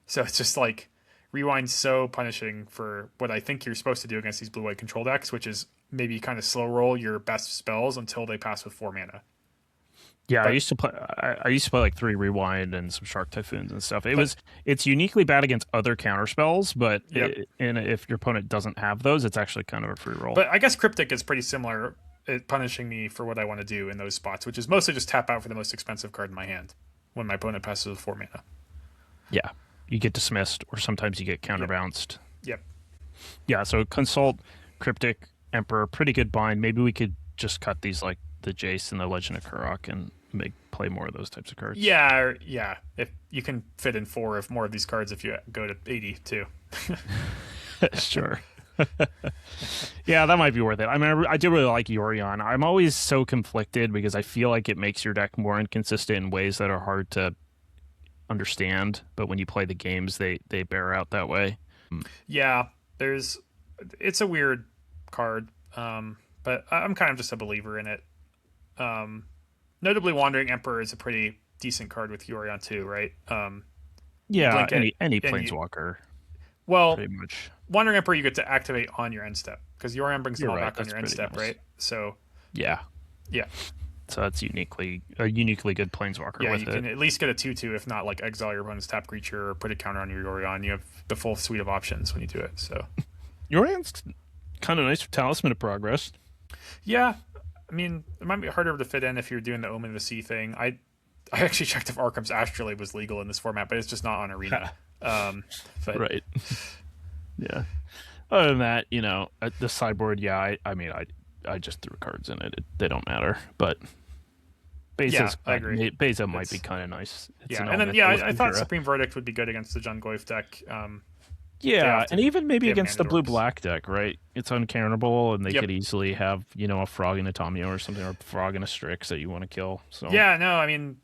so it's just like rewind's so punishing for what I think you're supposed to do against these blue-white control decks, which is maybe kind of slow roll your best spells until they pass with 4 mana. Yeah, I But used to play. I used to play like 3 rewind and some shark typhoons and stuff. but It's uniquely bad against other counter spells, but yep. and if your opponent doesn't have those, it's actually kind of a free roll. But I guess Cryptic is pretty similar at punishing me for what I want to do in those spots, which is mostly just tap out for the most expensive card in my hand when my opponent passes with 4 mana. Yeah, you get dismissed, or sometimes you get counterbounced. Yep. Yeah, so consult, cryptic, emperor, pretty good bind. Maybe we could just cut these like the Jace and the Legend of Kurok and play more of those types of cards. Yeah. If you can fit in 4 of more of these cards if you go to 80 too. Sure. Yeah, that might be worth it. I mean, I do really like Yorion. I'm always so conflicted because I feel like it makes your deck more inconsistent in ways that are hard to understand. But when you play the games, they bear out that way. Yeah, it's a weird card, but I'm kind of just a believer in it. Notably, Wandering Emperor is a pretty decent card with Yorion too, right? Yeah, blink it, any and planeswalker, well, pretty much. Wandering Emperor you get to activate on your end step because Yorion brings them You're all right, back on that's your end pretty step, nice. right? So Yeah, yeah, so that's a uniquely good planeswalker yeah, with you it. can at least get a 2/2, if not like exile your opponent's tap creature or put a counter on your Yorion. You have the full suite of options when you do it. So Yorion's kind of nice for Talisman of Progress. yeah, I mean it might be harder to fit in if you're doing the Omen of the Sea thing. I actually checked if Arkham's Astrolabe was legal in this format, but it's just not on Arena. But Right. Yeah. Other than that, at the sideboard, yeah, I just threw cards in it. They don't matter. But yeah, I agree. Beza might It's- be kind of nice. It's Yeah, an and then elemental I with thought Kujira. Supreme Verdict would be good against the John Goyf deck. Yeah, have to- and even maybe they have against the mana dorks. blue-black deck, right? It's uncounterable, and they Yep. could easily have, a frog in a Tamio or something, or a frog in a Strix that you want to kill. So Yeah, no, I mean,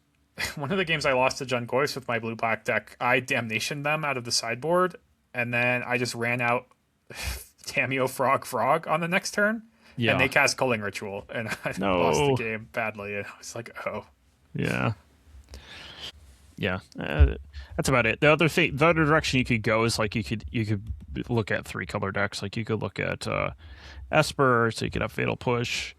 one of the games I lost to John Goyf with my blue black deck, I damnation them out of the sideboard, and then I just ran out Tamio Frog on the next turn, yeah. and they cast Culling Ritual, and I No. lost the game badly. And I was like, oh, Yeah. Yeah. That's about it. The other direction you could go is like you could look at 3-color decks. Like you could look at Esper, so you could have Fatal Push.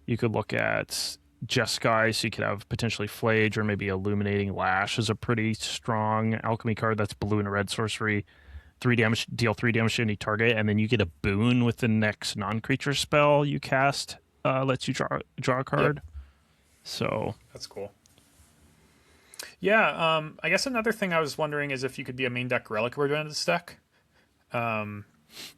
You could look at Jeskai, so you could have potentially Flage, or maybe Illuminating Lash is a pretty strong alchemy card. That's blue and a red sorcery. 3 damage, deal 3 damage to any target, and then you get a boon with the next non-creature spell you cast. Lets you draw a card. Yep. So that's cool. Yeah, I guess another thing I was wondering is if you could be a main deck Relic Return in this deck. I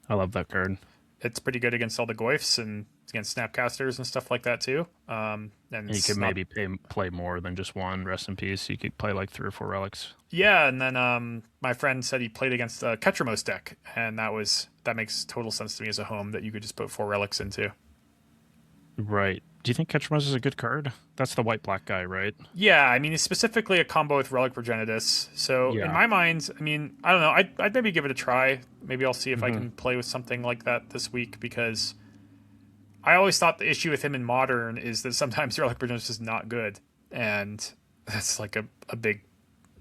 love that card. It's pretty good against all the Goyfs and against Snapcasters and stuff like that too. And You it's could not- maybe play more than just one. Rest in peace. You could play like 3 or 4 relics. Yeah, and then my friend said he played against a Ketramos deck, and that makes total sense to me as a home that you could just put 4 relics into. Right. Do you think Ketchumos is a good card? That's the white-black guy, right? Yeah, I mean, it's specifically a combo with Relic Progenitus. So Yeah. in my mind, I mean, I don't know. I'd maybe give it a try. Maybe I'll see if I can play with something like that this week, because I always thought the issue with him in Modern is that sometimes Relic Progenitus is not good, and that's like a big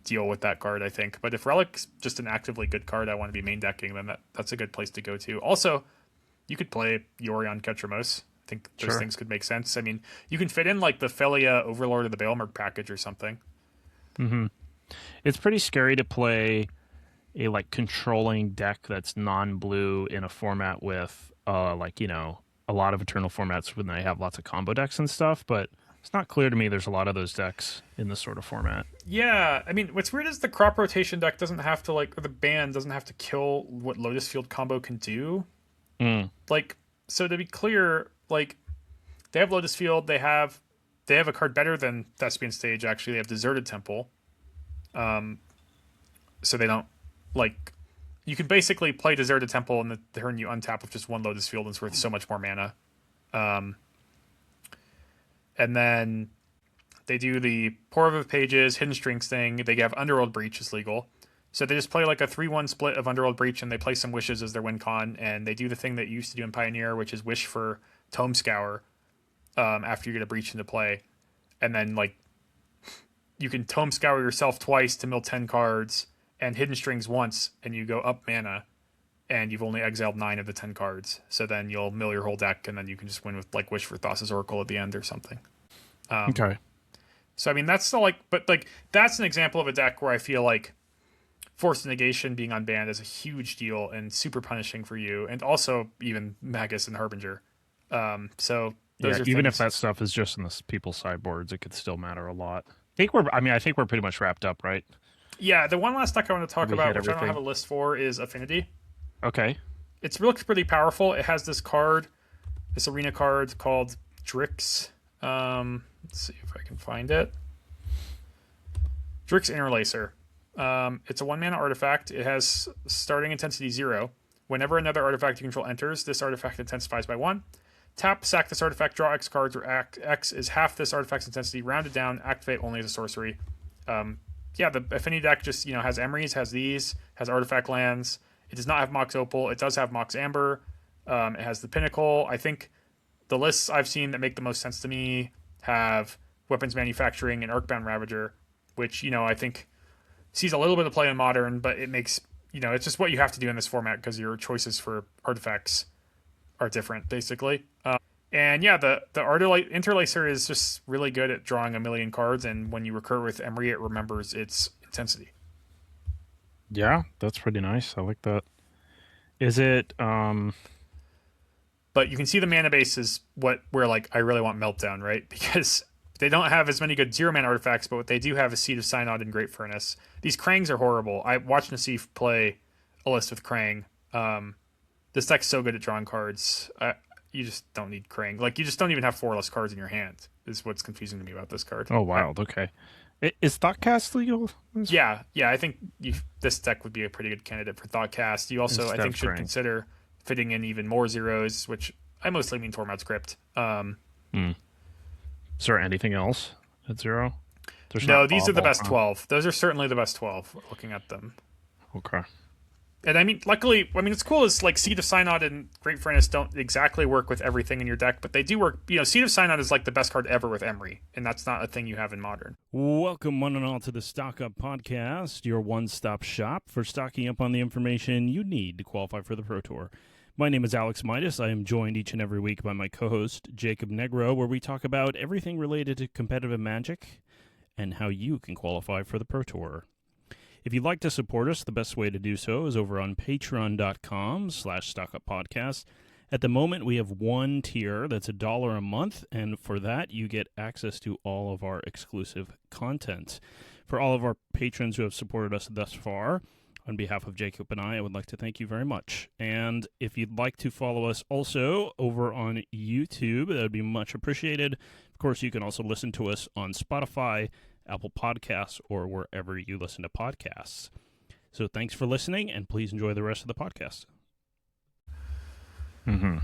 deal with that card, I think. But if Relic's just an actively good card I want to be main decking, then that's a good place to go to. Also, you could play Yorion Ketramos. I think those Sure. things could make sense. I mean, you can fit in like the Felia Overlord of the Baelmerg package or something. It's pretty scary to play a like controlling deck that's non-blue in a format with a lot of Eternal formats when they have lots of combo decks and stuff, but it's not clear to me there's a lot of those decks in this sort of format. Yeah, I mean, what's weird is the crop rotation deck doesn't have to or the ban doesn't have to kill what Lotus Field combo can do. Like, so to be clear, like they have Lotus Field, they have a card better than Thespian Stage. Actually, they have Deserted Temple. So they don't you can basically play Deserted Temple and the turn you untap with just 1 Lotus Field, and it's worth so much more mana. And then they do the Pour Over Pages, Hidden Strings thing. They have Underworld Breach is legal. So they just play like a 3-1 split of Underworld Breach, and they play some Wishes as their win con, and they do the thing that you used to do in Pioneer, which is wish for Tome Scour after you get a Breach into play. And then you can Tome Scour yourself twice to mill 10 cards, and Hidden Strings once, and you go up mana, and you've only exiled 9 of the 10 cards. So then you'll mill your whole deck, and then you can just win with like Wish for Thassa's Oracle at the end or something. Okay. So I mean that's still like, but like that's an example of a deck where I feel like Forced Negation being unbanned is a huge deal and super punishing for you, and also even Magus and Harbinger. So those Yeah, are even things. if that stuff is just in the people's sideboards, it could still matter a lot. I think we're pretty much wrapped up, right? Yeah, the one last deck I want to talk We about, hit which I don't have everything. a list for, is Affinity. Okay. It looks pretty powerful. It has this card, this arena card called Drix. Let's see if I can find it. Drix Interlacer. It's a 1-mana artifact. It has starting intensity 0. Whenever another artifact you control enters, this artifact intensifies by 1. Tap, sack this artifact, draw X cards, where X is half this artifact's intensity, rounded down, activate only as a sorcery. Yeah, the Affinity deck just, has Emeries, has these, has artifact lands. It does not have Mox Opal. It does have Mox Amber. It has the Pinnacle. I think the lists I've seen that make the most sense to me have Weapons Manufacturing and Arcbound Ravager, which, I think sees a little bit of play in Modern, but it makes, it's just what you have to do in this format because your choices for artifacts are different, basically. And yeah, the Interlacer is just really good at drawing a million cards, and when you recur with Emery, it remembers its intensity. Yeah, that's pretty nice. I like that. Is it But you can see the mana base is where like I really want Meltdown, right? Because they don't have as many good 0-mana artifacts, but what they do have is Seed of Synod and Great Furnace. These Krangs are horrible. I watched Nassif play a list with Krang. This deck's so good at drawing cards. You just don't need Krang. Like, you just don't even have 4 less cards in your hand, is what's confusing to me about this card. Oh, wild. Okay. Is Thoughtcast legal? Yeah, I think this deck would be a pretty good candidate for Thoughtcast. You also, Instead I think, of should Krang. consider fitting in even more zeros, which I mostly mean Tormod's Crypt. Is there anything else at 0? There's No, not these are the Bauble, best huh? 12. Those are certainly the best 12, looking at them. Okay. And I mean, luckily, it's cool is like Seed of Synod and Great Furnace don't exactly work with everything in your deck, but they do work. Seed of Synod is like the best card ever with Emery, and that's not a thing you have in Modern. Welcome, one and all, to the Stock Up Podcast, your one-stop shop for stocking up on the information you need to qualify for the Pro Tour. My name is Alex Midas. I am joined each and every week by my co-host, Jacob Negro, where we talk about everything related to competitive Magic and how you can qualify for the Pro Tour. If you'd like to support us, the best way to do so is over on patreon.com/stockuppodcast. At the moment, we have one tier that's $1 a month, and for that, you get access to all of our exclusive content. For all of our patrons who have supported us thus far, on behalf of Jacob and I would like to thank you very much. And if you'd like to follow us also over on YouTube, that would be much appreciated. Of course, you can also listen to us on Spotify, Apple Podcasts, or wherever you listen to podcasts. So thanks for listening, and please enjoy the rest of the podcast. Mm-hmm.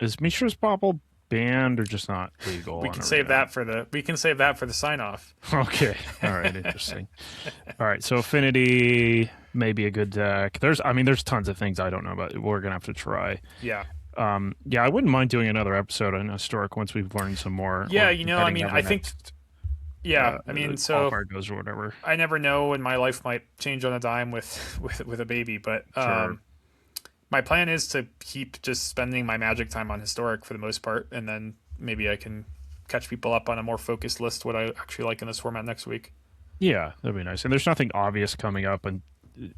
Is Mishra's Bauble banned or just not legal? We can save that for the sign off. Okay. All right. Interesting. All right. So Affinity may be a good deck. There's tons of things I don't know about. We're gonna have to try. Yeah. Yeah, I wouldn't mind doing another episode on Historic once we've learned some more. Yeah, or I depending on I the think. next, Yeah, so qualifier goes or whatever. I never know, and my life might change on a dime with a baby. But Sure. my plan is to keep just spending my Magic time on Historic for the most part, and then maybe I can catch people up on a more focused list what I actually like in this format next week. Yeah, that'd be nice. And there's nothing obvious coming up, and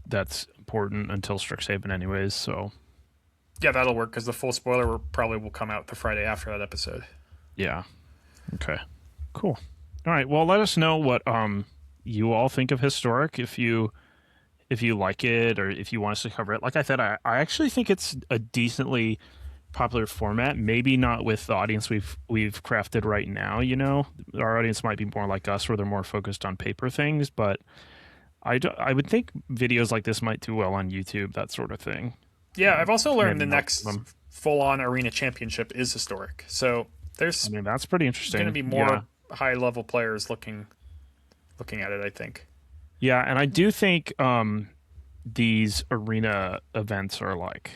that's important until Strixhaven, anyways. So Yeah, that'll work because the full spoiler will come out the Friday after that episode. yeah. Okay. Cool. All right. Well, let us know what you all think of Historic, if you like it or if you want us to cover it. Like I said, I actually think it's a decently popular format. Maybe not with the audience we've crafted right now. Our audience might be more like us, where they're more focused on paper things. But I would think videos like this might do well on YouTube, that sort of thing. Yeah, I've also learned Maybe the not next them. full-on arena championship is Historic. So there's That's pretty interesting. going to be more Yeah. high-level players looking at it, I think. Yeah, and I do think these arena events are like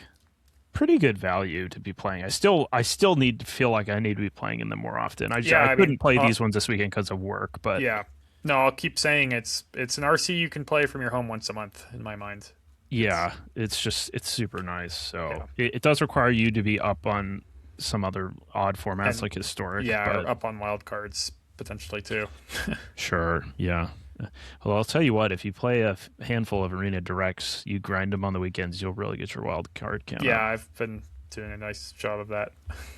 pretty good value to be playing. I still need to feel like I need to be playing in them more often. I couldn't play these ones this weekend because of work, but Yeah. No, I'll keep saying it's an RC you can play from your home once a month in my mind. Yeah, it's super nice. So Yeah. it does require you to be up on some other odd formats And like historic, yeah, but or up on wild cards potentially too. sure, yeah. Well, I'll tell you what, if you play a handful of arena directs, you grind them on the weekends, you'll really get your wild card count Yeah, up. I've been doing a nice job of that.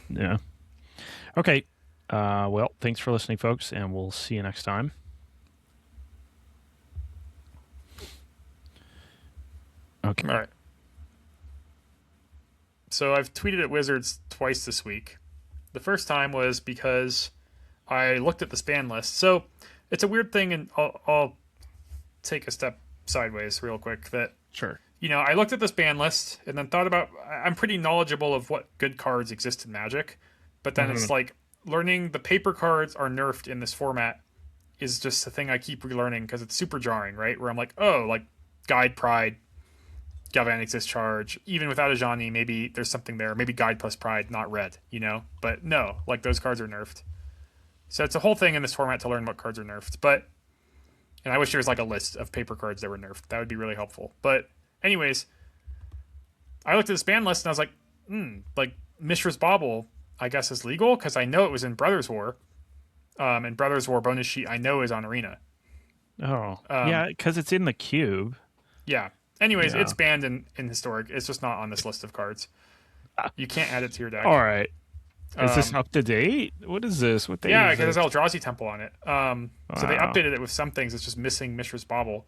Yeah. Okay. Well, thanks for listening, folks, and we'll see you next time. Okay. All right. So I've tweeted at Wizards twice this week. The first time was because I looked at the span list. So it's a weird thing, and I'll take a step sideways real quick. That Sure. I looked at this ban list and then thought about. I'm pretty knowledgeable of what good cards exist in Magic, but then Mm-hmm. it's like learning the paper cards are nerfed in this format is just a thing I keep relearning because it's super jarring, right? Where I'm like, oh, like Guide Pride, Galvanic Discharge, even without a Johnny, maybe there's something there. Maybe Guide plus Pride, not red, But no, like those cards are nerfed. So it's a whole thing in this format to learn what cards are nerfed. And I wish there was like a list of paper cards that were nerfed. That would be really helpful. But anyways, I looked at this ban list and I was like, like Mishra's Bauble, I guess is legal because I know it was in Brothers War. And Brothers War bonus sheet I know is on Arena. Oh, Um, yeah, because it's in the cube. yeah. Anyways, Yeah. it's banned in Historic. It's just not on this list of cards. You can't add it to your deck. All right. Is this Um, up to date? What is this? What day yeah, is because it? there's Eldrazi Temple on it. So they Wow. updated it with some things. It's just missing Mishra's Bauble.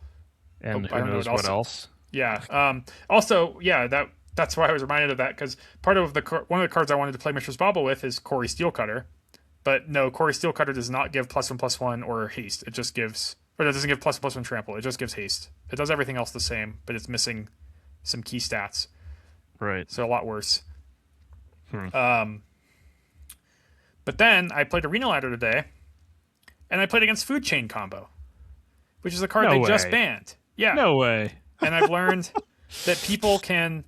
And I who don't know knows what what else. else? Yeah. Also, yeah, that's why I was reminded of that because part of one of the cards I wanted to play Mishra's Bauble with is Corey Steelcutter, but no, Corey Steelcutter does not give +1/+1 or haste. It just gives, or it doesn't give +1/+1 trample. It just gives haste. It does everything else the same, but it's missing some key stats, Right. so a lot worse. Hmm. But then I played Arena Ladder today, and I played against Food Chain Combo, which is a card No they just way. banned. Yeah, No way. and I've learned that people can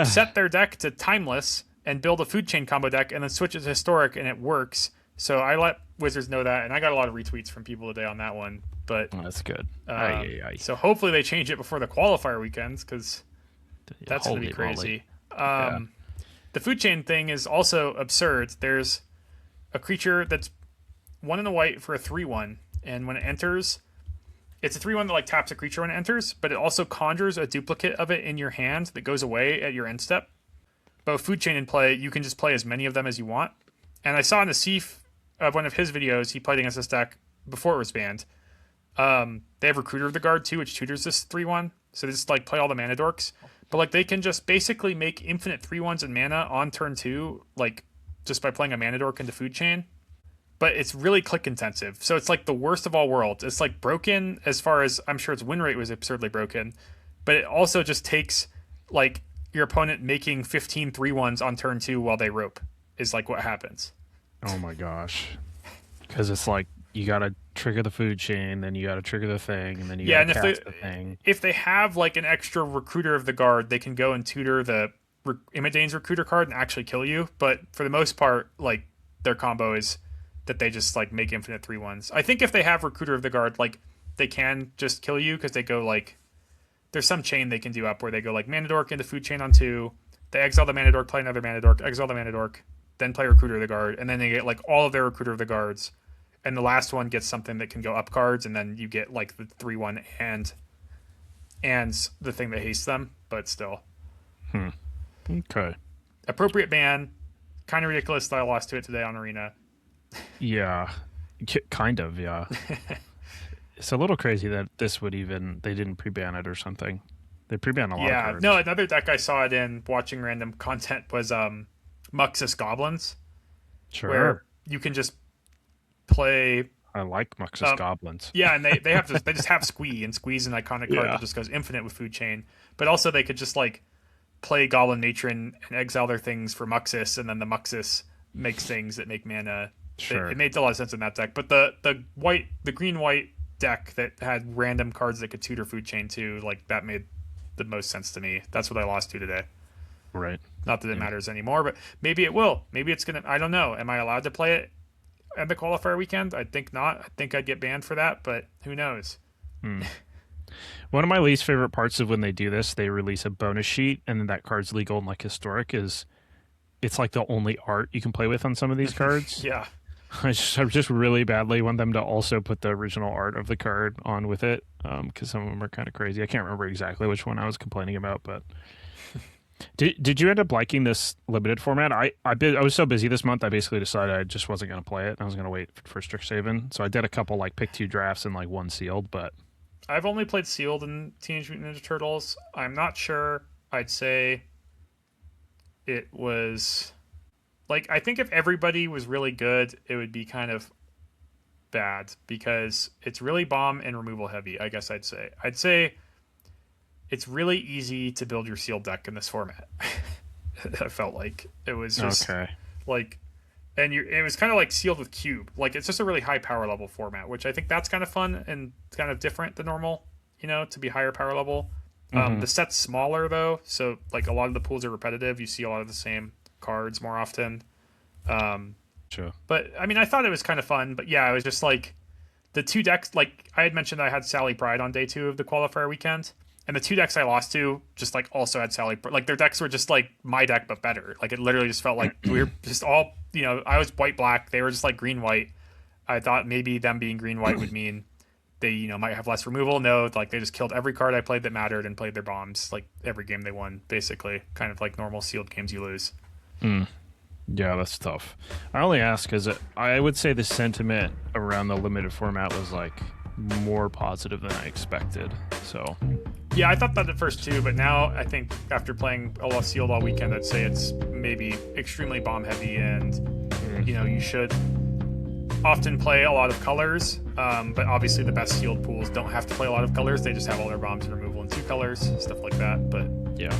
set their deck to timeless and build a food chain combo deck and then switch it to historic and it works. So I let Wizards know that, and I got a lot of retweets from people today on that one. But That's good. so hopefully they change it before the qualifier weekends because that's going to be Holy crazy. moly. The food chain thing is also absurd. There's a creature that's 1 in the white for a 3/1, and when it enters, it's a 3/1 that like taps a creature when it enters, but it also conjures a duplicate of it in your hand that goes away at your end step. But with Food Chain in play, you can just play as many of them as you want. And I saw in the Seif of one of his videos, he played against this deck before it was banned. They have Recruiter of the Guard too, which tutors this 3/1. So they just like play all the mana dorks. But like they can just basically make infinite 3/1s in mana on turn 2, like just by playing a mana dork into Food Chain. But it's really click intensive. So it's like the worst of all worlds. It's like broken as far as I'm sure its win rate was absurdly broken. But it also just takes like your opponent making 15 3/1s on turn 2 while they rope is like what happens. Oh my gosh. Because it's like you got to trigger the food chain, then you got to trigger the thing, and then you Yeah, got and to cast the thing. if they have like an extra Recruiter of the Guard, they can go and tutor the Imidane's Recruiter card and actually kill you. But for the most part, like their combo is that they just like make infinite 3/1s. I think if they have Recruiter of the Guard, like they can just kill you because they go like there's some chain they can do up where they go like Mana Dork into Food Chain on 2, they exile the Mana Dork, play another Mana Dork, exile the Mana Dork, then play Recruiter of the Guard, and then they get like all of their Recruiter of the Guards, and the last one gets something that can go up cards, and then you get like the 3/1 and the thing that hastes them, but still Okay. appropriate ban. Kind of ridiculous that I lost to it today on Arena. Yeah. Kind of, yeah. It's a little crazy that this would even, they didn't pre-ban it or something. They pre-ban a lot of Yeah, cards. no, another deck I saw it in watching random content was Muxus Goblins, Sure. where you can just play. I like Muxus Goblins. Yeah, and they have they just have Squee, and Squee's an iconic card Yeah. that just goes infinite with Food Chain. But also they could just like play Goblin Matron and exile their things for Muxus, and then the Muxus makes things that make mana. Sure. It made a lot of sense in that deck. But the green white deck that had random cards that could tutor Food Chain too, like that made the most sense to me. That's what I lost to today. Right. Not that it matters anymore, but maybe it will. Maybe it's gonna. I don't know. Am I allowed to play it and the qualifier weekend. I think not. I think I'd get banned for that, but who knows? One of my least favorite parts of when they do this, they release a bonus sheet, and then that card's legal and like historic is it's like the only art you can play with on some of these cards. Yeah. I just really badly want them to also put the original art of the card on with it, because some of them are kind of crazy. I can't remember exactly which one I was complaining about, but did you end up liking this limited format? I was so busy this month, I basically decided I just wasn't going to play it. I was going to wait for Strixhaven, so I did a couple like pick 2 drafts and like 1 sealed, but I've only played sealed in Teenage Mutant Ninja Turtles. I'm not sure. I'd say it was like, I think if everybody was really good, it would be kind of bad because it's really bomb and removal heavy. I guess I'd say it's really easy to build your sealed deck in this format. I felt like it was just like, and it was kind of like sealed with cube. Like, it's just a really high power level format, which I think that's kind of fun and kind of different than normal, to be higher power level. The set's smaller though, so like a lot of the pools are repetitive. You see a lot of the same cards more often. Sure. But I mean, I thought it was kind of fun. But yeah, it was just like the 2 decks. Like I had mentioned, I had Sally Pride on day 2 of the qualifier weekend, and the 2 decks I lost to just like also had Sally. Like their decks were just like my deck but better. Like it literally just felt like we were just all I was white black. They were just like green white. I thought maybe them being green white would mean they might have less removal. No, like they just killed every card I played that mattered and played their bombs. Like every game they won, basically, kind of like normal sealed games you lose. Yeah, that's tough. I only ask because I would say the sentiment around the limited format was like more positive than I expected. So yeah, I thought that at first too, but now I think after playing a lot sealed all weekend, I'd say it's maybe extremely bomb heavy, and you should often play a lot of colors. But obviously the best sealed pools don't have to play a lot of colors. They just have all their bombs and removal in 2 colors, stuff like that. But yeah.